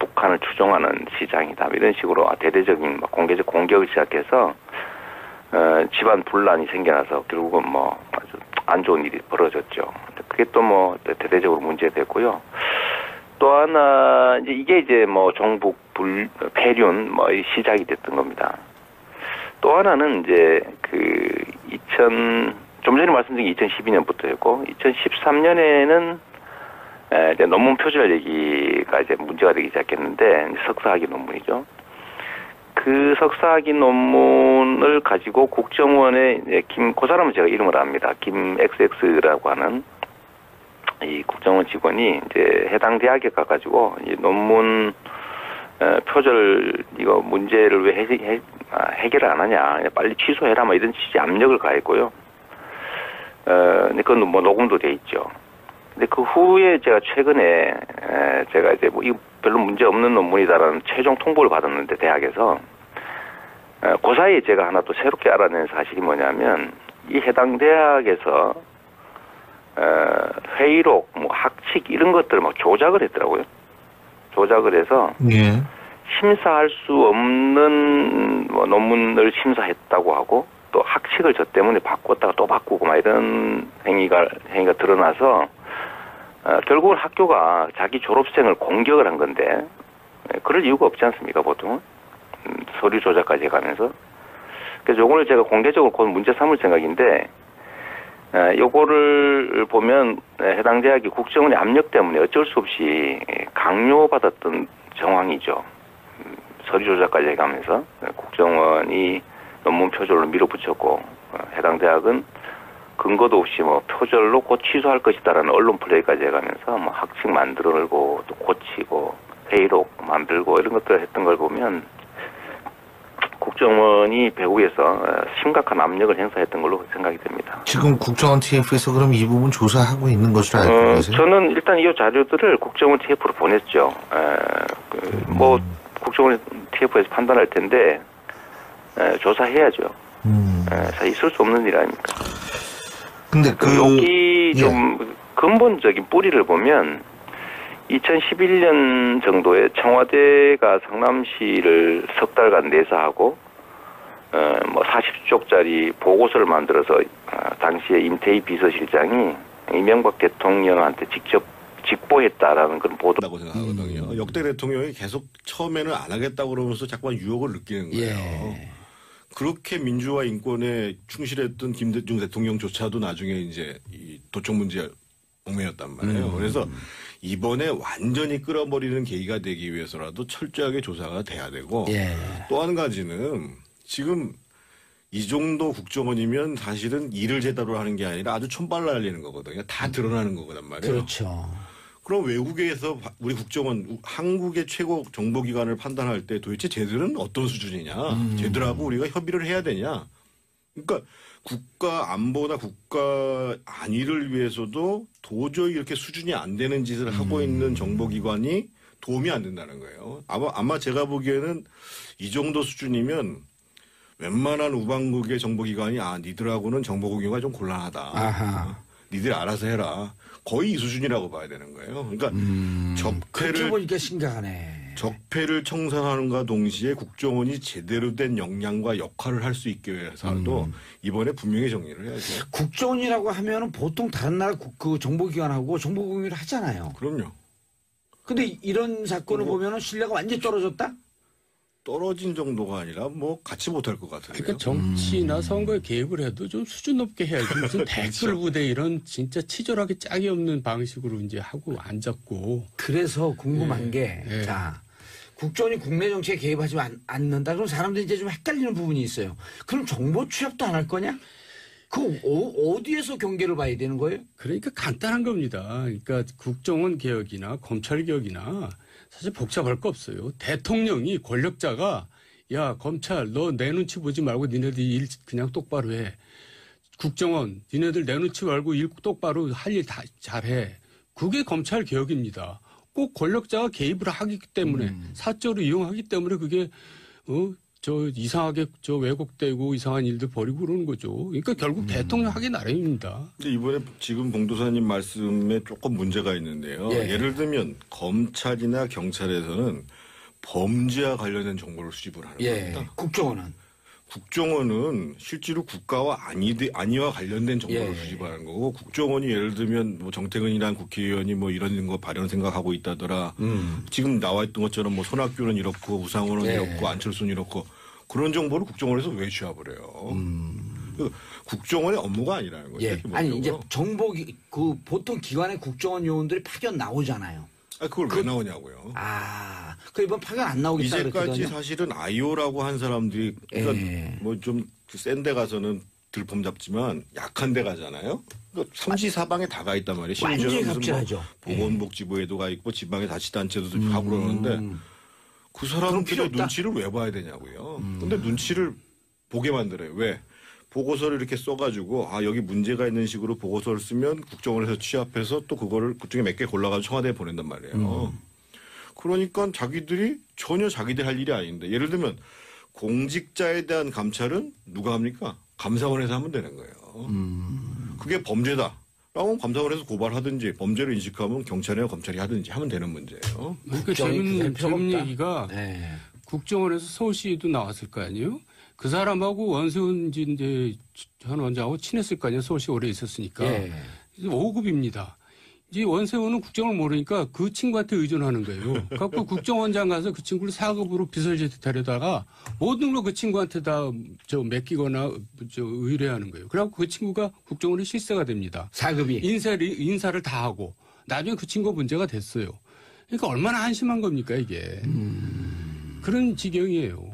북한을 추종하는 시장이다. 이런 식으로 대대적인 공개적 공격을 시작해서 집안 분란이 생겨나서 결국은 뭐 아주 안 좋은 일이 벌어졌죠. 그게 또 뭐 대대적으로 문제됐고요. 또 하나 이제 이게 뭐 종북 폐륜 뭐 시작이 됐던 겁니다. 또 하나는 이제 좀 전에 말씀드린 2012년부터였고 2013년에는 이제 논문 표절 얘기가 이제 문제가 되기 시작했는데 석사학위 논문이죠. 그 석사학위 논문을 가지고 국정원에 이제 그 사람은 제가 이름을 압니다. 김 XX라고 하는 이 국정원 직원이 이제 해당 대학에 가가지고 이 논문 표절 이거 문제를 왜 해결을 안 하냐, 빨리 취소해라, 뭐 이런 취지 압력을 가했고요. 근데 그건 뭐 녹음도 돼 있죠. 근데 그 후에 제가 최근에 제가 이제 뭐 이거 별로 문제 없는 논문이다라는 최종 통보를 받았는데 대학에서 그 사이에 제가 하나 또 새롭게 알아낸 사실이 뭐냐면 이 해당 대학에서 회의록, 뭐 학칙 이런 것들을 막 조작을 했더라고요. 조작을 해서 예. 심사할 수 없는 뭐 논문을 심사했다고 하고 또 학칙을 저 때문에 바꿨다가 또 바꾸고 막 이런 행위가 드러나서 결국은 학교가 자기 졸업생을 공격을 한 건데 그럴 이유가 없지 않습니까 보통 서류 조작까지 해가면서. 그래서 요거를 제가 공개적으로 곧 문제 삼을 생각인데 요거를 보면 해당 대학이 국정원의 압력 때문에 어쩔 수 없이 강요받았던 정황이죠. 서류 조작까지 해가면서 국정원이 논문 표절로 밀어붙였고 해당 대학은 근거도 없이 뭐 표절로 곧 취소할 것이다라는 언론 플레이까지 해가면서 뭐 학칙 만들어내고 또 고치고 회의록 만들고 이런 것들을 했던 걸 보면 국정원이 배후에서 심각한 압력을 행사했던 걸로 생각이 됩니다. 지금 국정원 TF에서 그럼 이 부분 조사하고 있는 것으로 알고 계세요? 저는 일단 이 자료들을 국정원 TF로 보냈죠. 뭐 국정원 TF에서 판단할 텐데 조사해야죠. 있을 수 없는 일 아닙니까? 근데 여기 좀 근본적인 뿌리를 보면 2011년 정도에 청와대가 성남시를 석 달간 내사하고 뭐 40쪽짜리 보고서를 만들어서 당시에 임태희 비서실장이 이명박 대통령한테 직접 직보했다라는 그런 보도라고 생각하거든요. 역대 대통령이 계속 처음에는 안 하겠다고 그러면서 자꾸만 유혹을 느끼는 거예요. 예. 그렇게 민주화 인권에 충실했던 김대중 대통령조차도 나중에 이제 이 도청 문제 옹매였단 말이에요. 그래서 이번에 완전히 끌어버리는 계기가 되기 위해서라도 철저하게 조사가 돼야 되고 예. 또 한 가지는 지금 이 정도 국정원이면 사실은 일을 제대로 하는 게 아니라 아주 촌발 날리는 거거든요. 다 드러나는 거거단 말이에요. 그렇죠. 그럼 외국에서 우리 국정원, 한국의 최고 정보기관을 판단할 때 도대체 쟤들은 어떤 수준이냐. 쟤들하고 우리가 협의를 해야 되냐. 그러니까 국가 안보나 국가 안위를 위해서도 도저히 이렇게 수준이 안 되는 짓을 하고 있는 정보기관이 도움이 안 된다는 거예요. 아마 제가 보기에는 이 정도 수준이면 웬만한 우방국의 정보기관이 니들하고는 정보공유가 좀 곤란하다. 아하. 니들 알아서 해라. 거의 이 수준이라고 봐야 되는 거예요. 그러니까 그렇게 보니까 심각하네. 적폐를 청산하는가 동시에 국정원이 제대로 된 역량과 역할을 할 수 있게 해서도 이번에 분명히 정리를 해야죠. 국정원이라고 하면은 보통 다른 나라 그 정보기관하고 정보공유를 하잖아요. 그럼요. 근데 이런 사건을 보면은 신뢰가 완전히 떨어졌다? 떨어진 정도가 아니라 뭐 같이 못할 것 같아요. 그러니까 정치나 선거에 개입을 해도 좀 수준 높게 해야지. 무슨 댓글 부대 이런 진짜 치졸하게 짝이 없는 방식으로 이제 하고 앉았고. 그래서 궁금한 게, 자, 국정원이 국내 정치에 개입하지 않는다. 그럼 사람들이 이제 좀 헷갈리는 부분이 있어요. 그럼 정보 취합도 안 할 거냐? 그 어디에서 경계를 봐야 되는 거예요? 그러니까 간단한 겁니다. 그러니까 국정원 개혁이나 검찰 개혁이나 사실 복잡할 거 없어요. 대통령이 권력자가 야 검찰 너 내 눈치 보지 말고 니네들 일 그냥 똑바로 해. 국정원 니네들 내 눈치 말고 일 똑바로 할 일 다 잘해. 그게 검찰 개혁입니다. 꼭 권력자가 개입을 하기 때문에 사적으로 이용하기 때문에 그게 저 이상하게 저 왜곡되고 이상한 일들 벌이고 그러는 거죠. 그러니까 결국 대통령 하기 나름입니다. 근데 이번에 지금 봉도사님 말씀에 조금 문제가 있는데요. 예를 들면 검찰이나 경찰에서는 범죄와 관련된 정보를 수집을 하는 겁니다. 국정원은 실제로 국가와 안위와 관련된 정보를 수집하는 거고 국정원이 예를 들면 뭐 정태근이라는 국회의원이 뭐 이런 거 발언 생각하고 있다더라. 지금 나와 있던 것처럼 뭐 손학규는 이렇고 우상호는 이렇고 안철수는 이렇고 그런 정보를 국정원에서 왜 취합을 해요? 국정원의 업무가 아니라는 거죠. 아니 이제 그 보통 기관의 국정원 요원들이 파견 나오잖아요. 그걸 왜 나오냐고요. 그 이번 파견 안 나오겠다 이제까지 그랬거든요. 사실은 IO라고 한 사람들이 그러니까 뭐 좀 센 데 가서는 들범 잡지만 약한 데 가잖아요. 그러니까 삼시사방에 다 가 있단 말이에요. 완전히 갑질하죠. 보건복지부에도 가 있고 지방의 자치단체도 하고 그러는데 그 사람들의 눈치를 왜 봐야 되냐고요. 근데 눈치를 보게 만들어요. 왜? 보고서를 이렇게 써가지고 여기 문제가 있는 식으로 보고서를 쓰면 국정원에서 취합해서 또 그거를 그중에 몇 개 골라가지고 청와대에 보낸단 말이에요. 그러니까 자기들이 전혀 자기들 할 일이 아닌데 예를 들면 공직자에 대한 감찰은 누가 합니까? 감사원에서 하면 되는 거예요. 그게 범죄다. 라고 감사원에서 고발하든지 범죄를 인식하면 경찰이나 검찰이 하든지 하면 되는 문제예요. 그러니까 재밌는 얘기가 국정원에서 서울시도 나왔을 거 아니에요? 그 사람하고 원세훈 이제 전 원장하고 친했을 거 아니에요? 서울시 오래 있었으니까. 5급입니다. 이제 원세훈은 국정을 모르니까 그 친구한테 의존하는 거예요. 그래서 국정원장 가서 그 친구를 4급으로 비서실에 데려다가 모든 걸 그 친구한테 다 맡기거나 의뢰하는 거예요. 그래갖고 그 친구가 국정원의 실세가 됩니다. 4급이. 인사를 다 하고 나중에 그 친구가 문제가 됐어요. 그러니까 얼마나 한심한 겁니까 이게. 그런 지경이에요.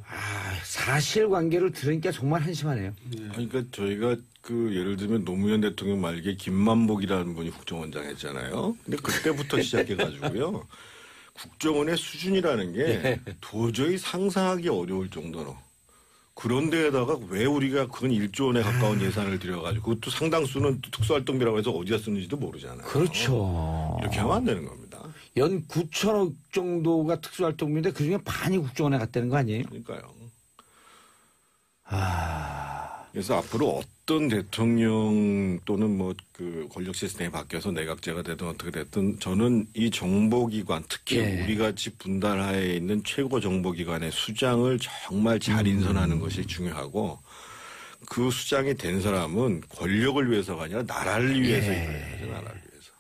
사실관계를 들으니까 정말 한심하네요. 그러니까 저희가 예를 들면 노무현 대통령 말기에 김만복이라는 분이 국정원장 했잖아요. 근데 그때부터 시작해가지고요. 국정원의 수준이라는 게 도저히 상상하기 어려울 정도로. 그런 데에다가 왜 우리가 그건 1조 원에 가까운 예산을 들여가지고 그것도 상당수는 특수활동비라고 해서 어디다 쓰는지도 모르잖아요. 그렇죠. 이렇게 하면 안 되는 겁니다. 연 9천억 정도가 특수활동비인데 그중에 반이 국정원에 갔다는 거 아니에요? 그러니까요. 그래서 앞으로 어떤 대통령 또는 뭐 권력 시스템이 바뀌어서 내각제가 되든 어떻게 됐든 저는 이 정보기관 특히 우리 같이 분단하에 있는 최고 정보기관의 수장을 정말 잘 인선하는 것이 중요하고 그 수장이 된 사람은 권력을 위해서가 아니라 나라를 위해서 일을 해야죠. 나라를 위해서.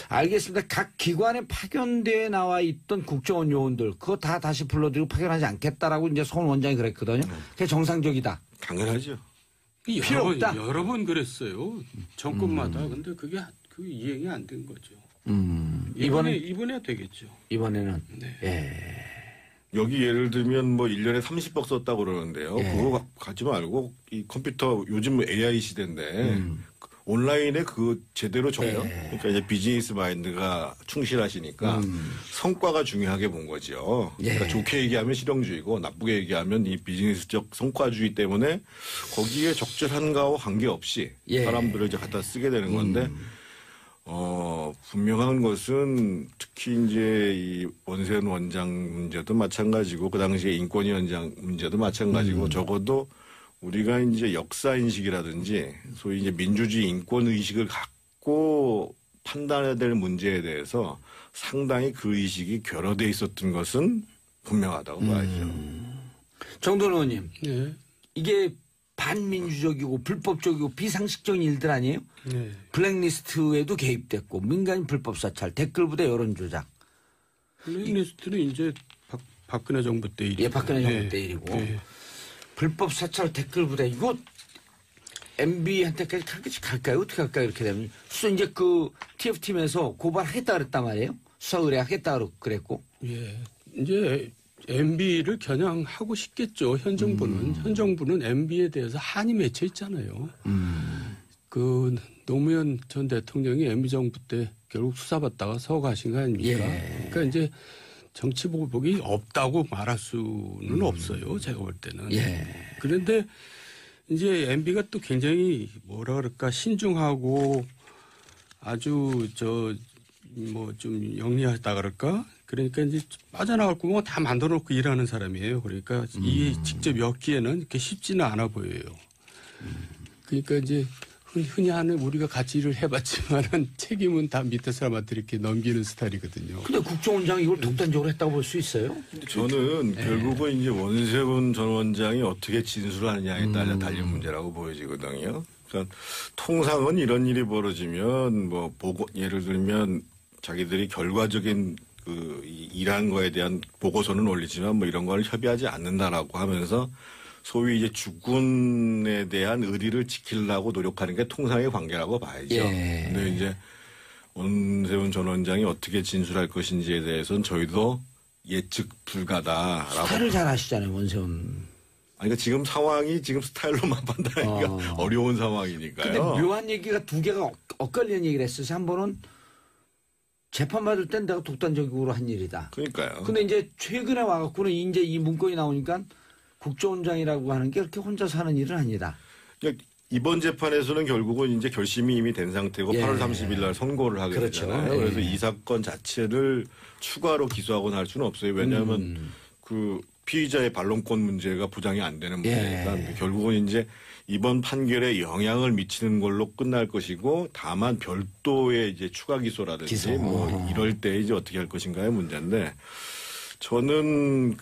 알겠습니다. 각 기관에 파견대에 나와 있던 국정원 요원들 그거 다 다시 불러들이고 파견하지 않겠다라고 이제 송 원장이 그랬거든요. 그게 정상적이다. 당연하죠. 필요 없다. 여러 번 그랬어요. 정권마다. 근데 그게 이행이 안 된 거죠. 이번에 되겠죠. 이번에는. 여기 예를 들면 뭐 1년에 30억 썼다고 그러는데요. 그거 갖지 말고 이 컴퓨터 요즘 AI 시대인데 온라인에 제대로 그러니까 이제 비즈니스 마인드가 충실하시니까 성과가 중요하게 본 거죠. 그러니까 좋게 얘기하면 실용주의고 나쁘게 얘기하면 이 비즈니스적 성과주의 때문에 거기에 적절한가와 관계없이 사람들을 이제 갖다 쓰게 되는 건데 분명한 것은 특히 이제 이 원세훈 원장 문제도 마찬가지고 그 당시에 인권위원장 문제도 마찬가지고 적어도 우리가 이제 역사인식이라든지 소위 이제 민주주의 인권의식을 갖고 판단해야 될 문제에 대해서 상당히 그 의식이 결여돼 있었던 것은 분명하다고 봐야죠. 정돈 의원님, 네. 이게 반민주적이고 불법적이고 비상식적인 일들 아니에요? 네. 블랙리스트에도 개입됐고 민간인 불법 사찰, 댓글 부대 여론 조작. 블랙리스트는 이제 박근혜 정부 때 일이고. 예, 박근혜 정부 때 일이고. 네. 불법 사찰, 댓글 부대 이거 MB한테까지 갈까요? 어떻게 할까요? 이렇게 되면 수사 이제 그 TF팀에서 고발하겠다 그랬단 말이에요. 수사 의뢰하겠다 그랬고. 예. 이제 MB를 겨냥하고 싶겠죠. 현 정부는. 현 정부는 MB에 대해서 한이 맺혀 있잖아요. 그 노무현 전 대통령이 MB 정부 때 결국 수사받다가 서거하신 거 아닙니까? 예. 그러니까 이제 정치 보복이 없다고 말할 수는 없어요. 제가 볼 때는. 예. 그런데 이제 MB가 또 굉장히 뭐라 그럴까 신중하고 아주 뭐 좀 영리하다 그럴까? 그러니까 이제 빠져나갈 구멍 다 만들어 놓고 일하는 사람이에요. 그러니까 이게 직접 엮기에는 이렇게 쉽지는 않아 보여요. 그러니까 이제 흔히 하는 우리가 같이 일을 해봤지만은 책임은 다 밑에 사람한테 이렇게 넘기는 스타일이거든요. 근데 국정원장이 이걸 독단적으로 했다고 볼 수 있어요? 저는 결국은 이제 원세훈 전 원장이 어떻게 진술하느냐에 따라 달린 문제라고 보여지거든요. 그러니까 통상은 이런 일이 벌어지면 뭐 예를 들면 자기들이 결과적인 일한 거에 대한 보고서는 올리지만 뭐 이런 걸 협의하지 않는다라고 하면서 소위 이제 주군에 대한 의리를 지키려고 노력하는 게 통상의 관계라고 봐야죠. 예. 근데 이제 원세훈 전 원장이 어떻게 진술할 것인지에 대해서는 저희도 예측 불가다라고. 스타일을 잘 아시잖아요, 원세훈. 아니, 그러니까 지금 상황이 지금 스타일로만 판단하기가 어려운 상황이니까요. 근데 묘한 얘기가 두 개가 엇갈리는 얘기를 했어요. 한 번은 재판받을 땐 내가 독단적으로 한 일이다. 그러니까요. 근데 이제 최근에 와갖고는 이제 이 문건이 나오니까 국정원장이라고 하는 게 그렇게 혼자서 하는 일은 아니다. 그러니까 이번 재판에서는 결국은 이제 결심이 이미 된 상태고 예. 8월 30일 날 선고를 하게 그렇죠. 되잖아요. 예. 그래서 이 사건 자체를 추가로 기소하거나 할 수는 없어요. 왜냐하면 그 피의자의 반론권 문제가 부장이 안 되는 문제니까 예. 결국은 이제 이번 판결에 영향을 미치는 걸로 끝날 것이고 다만 별도의 이제 추가 기소라든지 기소. 뭐 이럴 때 이제 어떻게 할 것인가의 문제인데 저는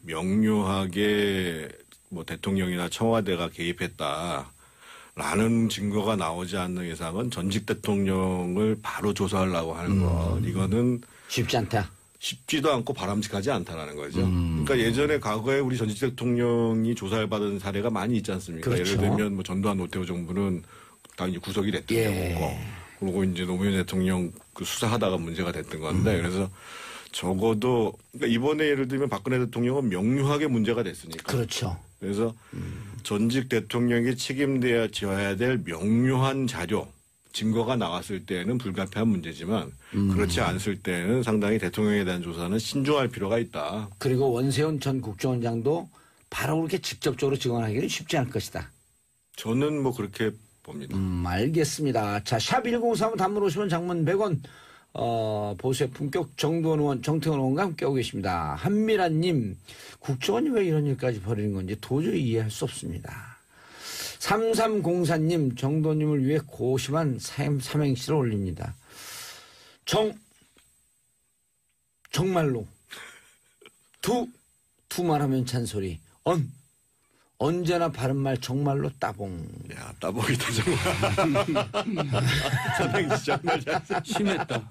명료하게 뭐 대통령이나 청와대가 개입했다라는 증거가 나오지 않는 이상은 전직 대통령을 바로 조사하려고 하는 것 이거는 쉽지 않다. 쉽지도 않고 바람직하지 않다라는 거죠. 그러니까 예전에 과거에 우리 전직 대통령이 조사를 받은 사례가 많이 있지 않습니까? 그렇죠. 예를 들면 뭐 전두환 노태우 정부는 당연히 구속이 됐던 경우고 그리고 이제 노무현 대통령 그 수사하다가 문제가 됐던 건데 그래서 적어도 그러니까 이번에 예를 들면 박근혜 대통령은 명료하게 문제가 됐으니까. 그렇죠. 그래서 전직 대통령이 책임져야 될 명료한 자료, 증거가 나왔을 때는 불가피한 문제지만 그렇지 않을 때는 상당히 대통령에 대한 조사는 신중할 필요가 있다. 그리고 원세훈 전 국정원장도 바로 그렇게 직접적으로 증언하기는 쉽지 않을 것이다. 저는 뭐 그렇게 봅니다. 알겠습니다. 자, 샵 1035 단문 50원 장문 100원 보수의 품격 정도원 의원, 정태원 의원과 함께하고 계십니다. 한미라님, 국정원이 왜 이런 일까지 벌이는 건지 도저히 이해할 수 없습니다. 3304님, 정도님을 위해 고심한 삼행시를 올립니다. 정말로. 투말하면 잔소리. 언제나 바른말 정말로 따봉. 야, 따봉이다 정말. 삼행시 정말 잘 심했다.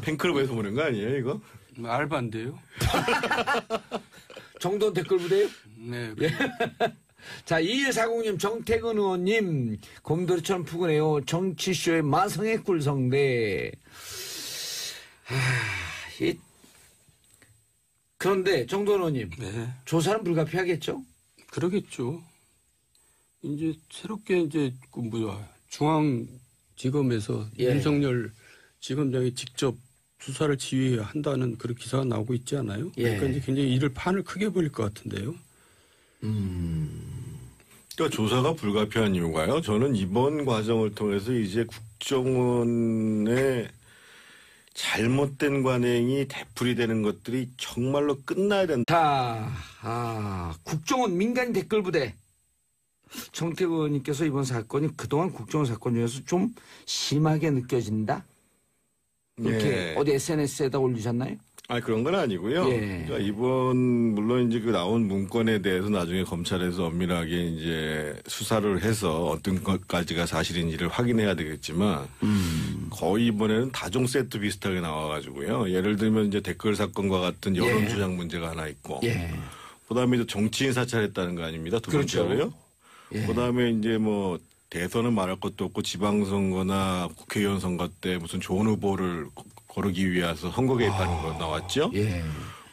팬클럽에서 보는 거 아니에요 이거? 알바인데요. 정도 댓글 부대요? 네. 예. 자, 2140님, 정태근 의원님, 곰돌이처럼 푸근해요. 정치쇼의 마성의 꿀성대. 그런데 정도원 의원님, 네. 조사는 불가피하겠죠? 그러겠죠. 이제 새롭게 이제 중앙지검에서 윤석열 지검장이 직접 수사를 지휘한다는 그런 기사가 나오고 있지 않아요? 그러니까 이제 굉장히 판을 크게 벌릴 것 같은데요. 그러니까 조사가 불가피한 이유가요. 저는 이번 과정을 통해서 이제 국정원의 잘못된 관행이 되풀이 되는 것들이 정말로 끝나야 된다. 자, 국정원 민간 댓글 부대. 정태근 의원님께서 이번 사건이 그동안 국정원 사건 중에서 좀 심하게 느껴진다? 그렇게 예. 어디 SNS에다 올리셨나요? 아니 그런 건 아니고요. 예. 그러니까 이번 물론 이제 그 나온 문건에 대해서 나중에 검찰에서 엄밀하게 이제 수사를 해서 어떤 것까지가 사실인지를 확인해야 되겠지만 거의 이번에는 다종 세트 비슷하게 나와가지고요. 예를 들면 이제 댓글 사건과 같은 여론 예. 조작 문제가 하나 있고, 예. 그다음에 이제 정치인 사찰했다는 거 아닙니다. 두 그렇죠. 번째로요. 예. 그다음에 이제 뭐 대선은 말할 것도 없고 지방선거나 국회의원 선거 때 무슨 좋은 후보를 고르기 위해서 선거 개입하는 거 나왔죠. 예.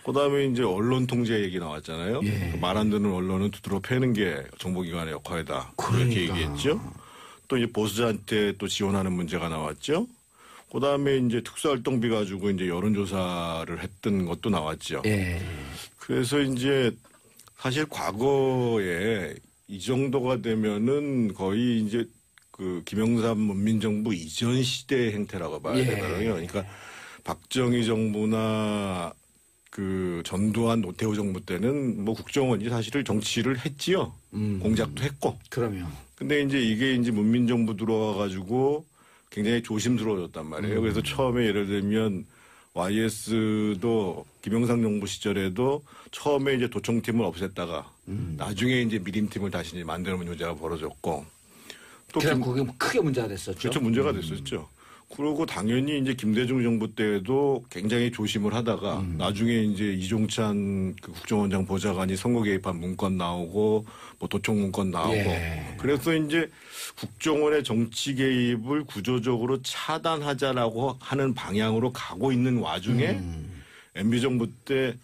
그다음에 이제 언론 통제 얘기 나왔잖아요. 예. 말 안 듣는 언론은 두드러 패는 게 정보기관의 역할이다. 그러니까. 그렇게 얘기했죠. 또 이제 보수자한테 또 지원하는 문제가 나왔죠. 그다음에 이제 특수활동비 가지고 이제 여론조사를 했던 것도 나왔죠. 예. 그래서 이제 사실 과거에 이 정도가 되면은 거의 이제 그 김영삼 문민정부 이전 시대의 행태라고 봐야 예. 되거든요. 그러니까 박정희 정부나 그 전두환 노태우 정부 때는 뭐 국정원이 사실을 정치를 했지요. 공작도 했고. 그럼요. 근데 이제 이게 이제 문민정부 들어와 가지고 굉장히 조심스러워졌단 말이에요. 그래서 처음에 예를 들면 YS도 김영삼 정부 시절에도 처음에 이제 도청팀을 없앴다가 나중에 이제 미림팀을 다시 이제 만드는 문제가 벌어졌고 또 그냥 그게 크게 문제가 됐었죠. 그렇죠. 문제가 됐었죠. 그리고 당연히 이제 김대중 정부 때도 굉장히 조심을 하다가 나중에 이제 이종찬 그 국정원장 보좌관이 선거 개입한 문건 나오고 뭐 도청 문건 나오고 예. 그래서 이제 국정원의 정치 개입을 구조적으로 차단하자라고 하는 방향으로 가고 있는 와중에 MB 정부 때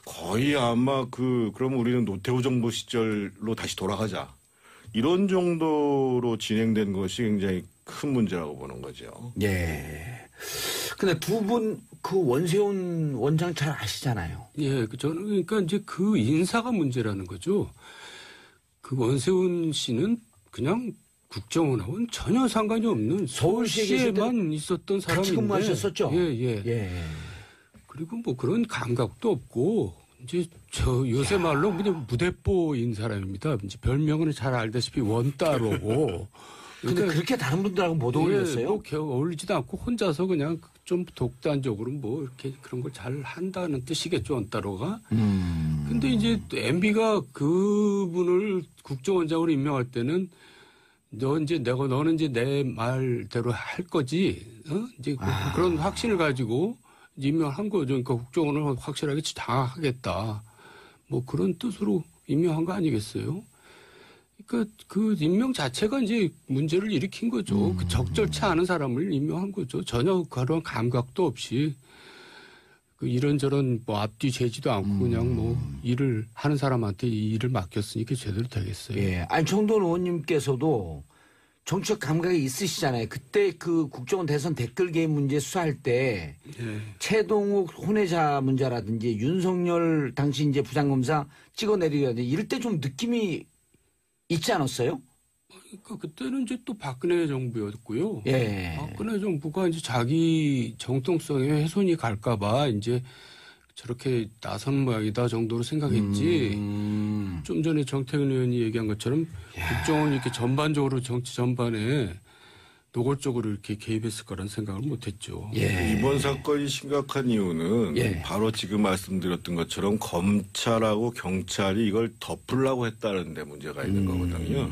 거의 아마 그러면 우리는 노태우 정부 시절로 다시 돌아가자. 이런 정도로 진행된 것이 굉장히 큰 문제라고 보는 거죠. 예. 근데 두 분 그 원세훈 원장 잘 아시잖아요. 예, 저는 그러니까 이제 그 인사가 문제라는 거죠. 그 원세훈 씨는 그냥 국정원하고는 전혀 상관이 없는 서울시에만 있었던 사람인데. 같이 근무하셨었죠? 예. 예. 그리고 뭐 그런 감각도 없고 이제 저 요새 말로 그냥 무대뽀인 사람입니다. 이제 별명은 잘 알다시피 원따로고. 근데 그렇게 다른 분들하고 못 어울렸어요? 뭐 어울리지도 않고 혼자서 그냥 좀 독단적으로 뭐 이렇게 그런 걸 잘 한다는 뜻이겠죠, 원따로가. 근데 이제 MB가 그분을 국정원장으로 임명할 때는 너는 이제 내 말대로 할 거지. 이제 그런 확신을 가지고 임명한 거죠. 그러니까 국정원을 확실하게 장악하겠다. 뭐 그런 뜻으로 임명한 거 아니겠어요? 그러니까 그 임명 자체가 이제 문제를 일으킨 거죠. 그 적절치 않은 사람을 임명한 거죠. 전혀 그런 감각도 없이 그 이런저런 뭐 앞뒤 재지도 않고 그냥 뭐 일을 하는 사람한테 이 일을 맡겼으니까 제대로 되겠어요. 예. 안청돈 의원님께서도 정치적 감각이 있으시잖아요. 그때 그 국정원 대선 댓글 게임 문제 수사할 때 최동욱 혼외자 문제라든지 윤석열 당시 이제 부장검사 찍어내리려는데 이럴 때 좀 느낌이 있지 않았어요? 그러니까 그때는 이제 또 박근혜 정부였고요. 예. 박근혜 정부가 이제 자기 정통성에 훼손이 갈까봐 이제 저렇게 나선 모양이다 정도로 생각했지. 좀 전에 정태근 의원이 얘기한 것처럼 국정원이 이렇게 전반적으로 정치 전반에 노골적으로 이렇게 개입했을 거라는 생각을 못했죠. 예. 이번 사건이 심각한 이유는 예. 바로 지금 말씀드렸던 것처럼 검찰하고 경찰이 이걸 덮으려고 했다는 데 문제가 있는 거거든요.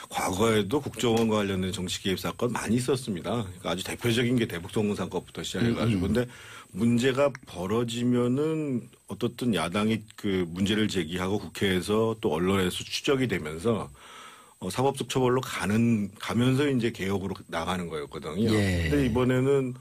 과거에도 국정원과 관련된 정치 개입 사건 많이 있었습니다. 그러니까 아주 대표적인 게 대북송금 사건부터 시작해가지고. 근데 문제가 벌어지면은 어떻든 야당이 그 문제를 제기하고 국회에서 또 언론에서 추적이 되면서 사법적 처벌로 가면서 이제 개혁으로 나가는 거였거든요. 예. 근데 이번에는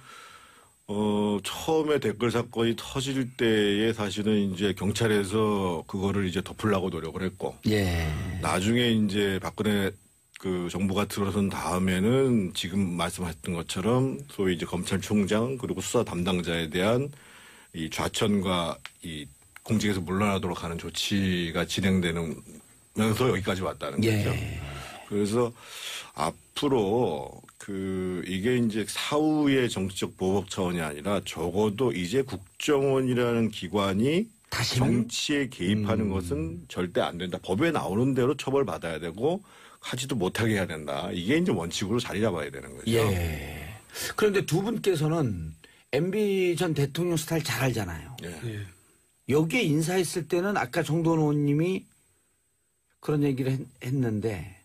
처음에 댓글 사건이 터질 때에 사실은 이제 경찰에서 그거를 이제 덮으려고 노력을 했고. 예. 나중에 이제 박근혜 그 정부가 들어선 다음에는 지금 말씀하셨던 것처럼 소위 이제 검찰총장 그리고 수사 담당자에 대한 이 좌천과 이 공직에서 물러나도록 하는 조치가 진행되면서 여기까지 왔다는 거죠. 예. 그래서 앞으로 이게 이제 사후의 정치적 보복 차원이 아니라 적어도 이제 국정원이라는 기관이 정치에 개입하는 것은 절대 안 된다. 법에 나오는 대로 처벌받아야 되고 하지도 못하게 해야 된다. 이게 이제 원칙으로 자리 잡아야 되는 거죠. 예. 그런데 두 분께서는 MB 전 대통령 스타일 잘 알잖아요. 예. 여기에 인사했을 때는 아까 정도원 의원님이 그런 얘기를 했는데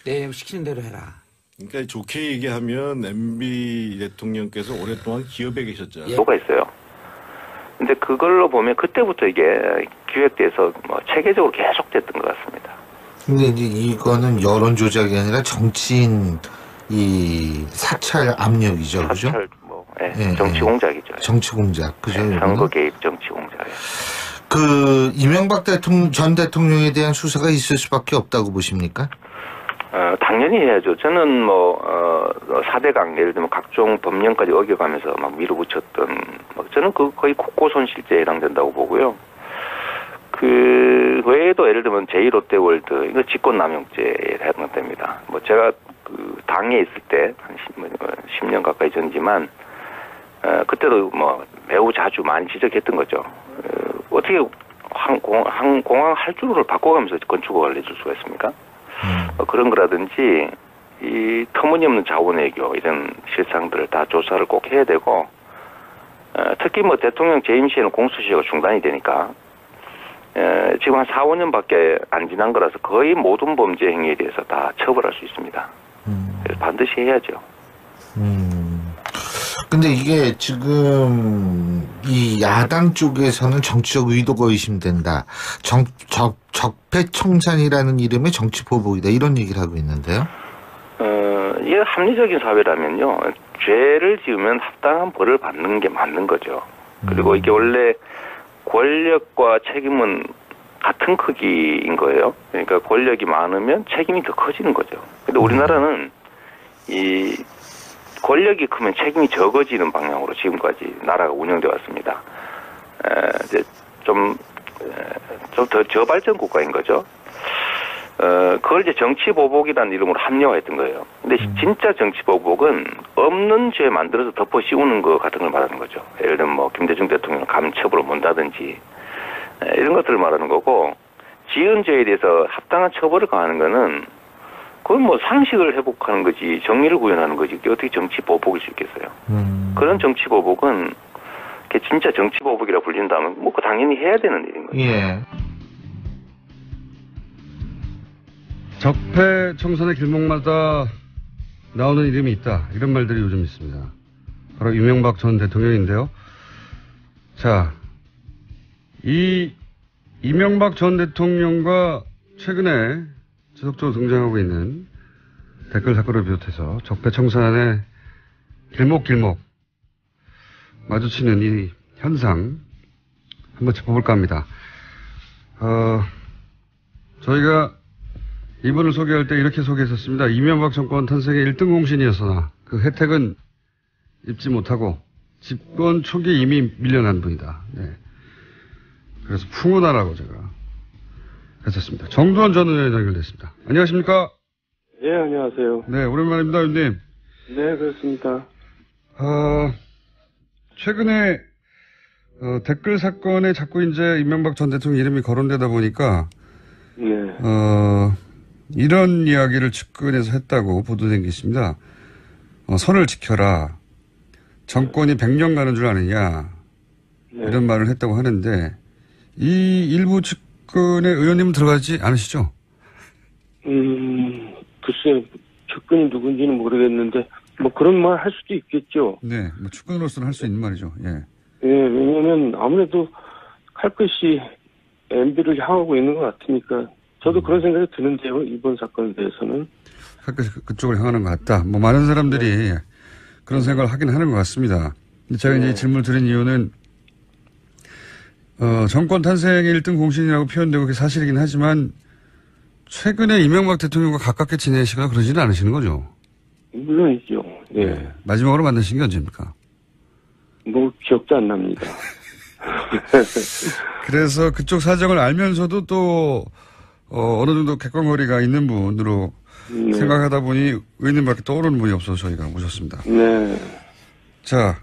내 시키는 대로 해라. 그러니까 좋게 얘기하면 MB 대통령께서 오랫동안 기업에 계셨잖아요. 뭐가 있어요. 근데 그걸로 보면 그때부터 이게 기획돼서 뭐 체계적으로 계속됐던 것 같습니다. 근데 이제 이거는 여론 조작이 아니라 정치인 이 사찰 압력이죠, 그죠? 사찰 뭐 정치 공작이죠. 정치 공작, 그죠? 선거 개입 정치 공작. 그 이명박 전 대통령에 대한 수사가 있을 수밖에 없다고 보십니까? 당연히 해야죠. 저는 4대강, 예를 들면 각종 법령까지 어겨가면서 막 밀어붙였던, 저는 거의 국고손실죄에 해당된다고 보고요. 그 외에도 예를 들면 제2롯데월드, 이거 직권남용죄에 해당됩니다. 제가 그 당에 있을 때, 한 10년 가까이 전이지만, 그때도 매우 자주 많이 지적했던 거죠. 어떻게 공항 할주로를 바꿔가면서 건축을 해줄 수가 있습니까? 그런 거라든지 이 터무니없는 자원외교 이런 실상들을 다 조사를 꼭 해야 되고 특히 대통령 재임 시에는 공수처가 중단이 되니까 지금 한 4, 5년밖에 안 지난 거라서 거의 모든 범죄 행위에 대해서 다 처벌할 수 있습니다. 그래서 반드시 해야죠. 근데 이게 지금 이 야당 쪽에서는 정치적 의도가 의심된다. 적폐청산이라는 이름의 정치 보복이다. 이런 얘기를 하고 있는데요. 이게 합리적인 사회라면요. 죄를 지으면 합당한 벌을 받는 게 맞는 거죠. 그리고 이게 원래 권력과 책임은 같은 크기인 거예요. 그러니까 권력이 많으면 책임이 더 커지는 거죠. 근데 우리나라는 이 권력이 크면 책임이 적어지는 방향으로 지금까지 나라가 운영되어 왔습니다. 이제 좀 더 저발전 국가인 거죠. 그걸 이제 정치보복이라는 이름으로 합리화했던 거예요. 근데 진짜 정치보복은 없는 죄 만들어서 덮어 씌우는 거 같은 걸 말하는 거죠. 예를 들면 김대중 대통령 감처벌을 못하든지 이런 것들을 말하는 거고, 지은 죄에 대해서 합당한 처벌을 가하는 거는 그건 상식을 회복하는 거지, 정의를 구현하는 거지, 그게 어떻게 정치보복일 수 있겠어요. 그런 정치보복은 진짜 정치보복이라 불린다면 당연히 해야 되는 일인 거죠. 예. 적폐청산의 길목마다 나오는 이름이 있다. 이런 말들이 요즘 있습니다. 바로 이명박 전 대통령인데요. 자, 이 이명박 전 대통령과 최근에 지속적으로 등장하고 있는 댓글 사건을 비롯해서 적폐청산의 길목 마주치는 이 현상 한번 짚어볼까 합니다. 저희가 이분을 소개할 때 이렇게 소개했었습니다. 이명박 정권 탄생의 1등 공신이었으나 그 혜택은 입지 못하고 집권 초기에 이미 밀려난 분이다. 네. 그래서 풍운하라고 제가 했었습니다. 정두원 전 의원이 연결됐습니다. 안녕하십니까? 네, 안녕하세요. 네, 오랜만입니다, 의원님. 네, 그렇습니다. 최근에 댓글 사건에 자꾸 이제 이명박 전 대통령 이름이 거론되다 보니까 네. 이런 이야기를 측근에서 했다고 보도된 게 있습니다. 선을 지켜라. 정권이 100년 가는 줄 아느냐. 네. 이런 말을 했다고 하는데 이 일부 측근의 의원님은 들어가지 않으시죠? 글쎄 측근이 누군지는 모르겠는데 그런 말 할 수도 있겠죠. 네, 측근으로서는 할 수 있는 말이죠. 예. 예, 왜냐면 아무래도 칼끝이 MB를 향하고 있는 것 같으니까 저도 그런 생각이 드는데요. 이번 사건에 대해서는. 칼끝이 그쪽을 향하는 것 같다. 많은 사람들이 그런 생각을 하긴 하는 것 같습니다. 제가 이제 질문을 드린 이유는 정권 탄생의 1등 공신이라고 표현되고 그게 사실이긴 하지만 최근에 이명박 대통령과 가깝게 지내시거나 그러지는 않으시는 거죠? 물론이죠. 예. 네. 마지막으로 만나신 게 언제입니까? 기억도 안 납니다. 그래서 그쪽 사정을 알면서도 또 어느 정도 객관거리가 있는 분으로 생각하다 보니 의원님밖에 떠오르는 분이 없어서 저희가 모셨습니다. 네. 자,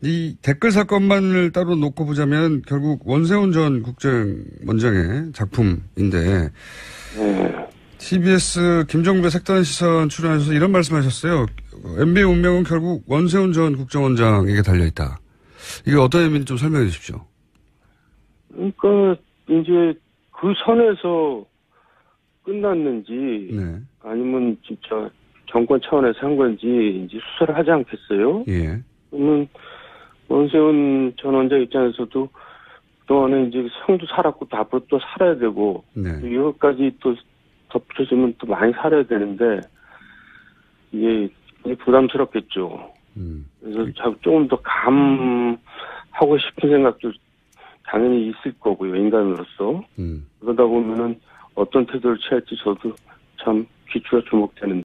이 댓글 사건만을 따로 놓고 보자면 결국 원세훈 전 국정원장의 작품인데 TBS 김종배 색다른 시선 출연하셔서 이런 말씀하셨어요. MB의 운명은 결국 원세훈 전 국정원장에게 달려있다. 이게 어떤 의미인지 좀 설명해 주십시오. 그러니까 이제 그 선에서 끝났는지 네. 아니면 진짜 정권 차원에서 한 건지 이제 수사를 하지 않겠어요? 예. 그러면 원세훈 전 원장 입장에서도 그동안에 이제 형도 살았고 또 앞으로 또 살아야 되고 네. 또 이것까지 또 덧붙여지면 또 많이 살아야 되는데 이게 부담스럽겠죠. 그래서 조금 더 감하고 싶은 생각도 당연히 있을 거고요, 인간으로서. 그러다 보면은 어떤 태도를 취할지 저도 참 귀추가 주목되는데.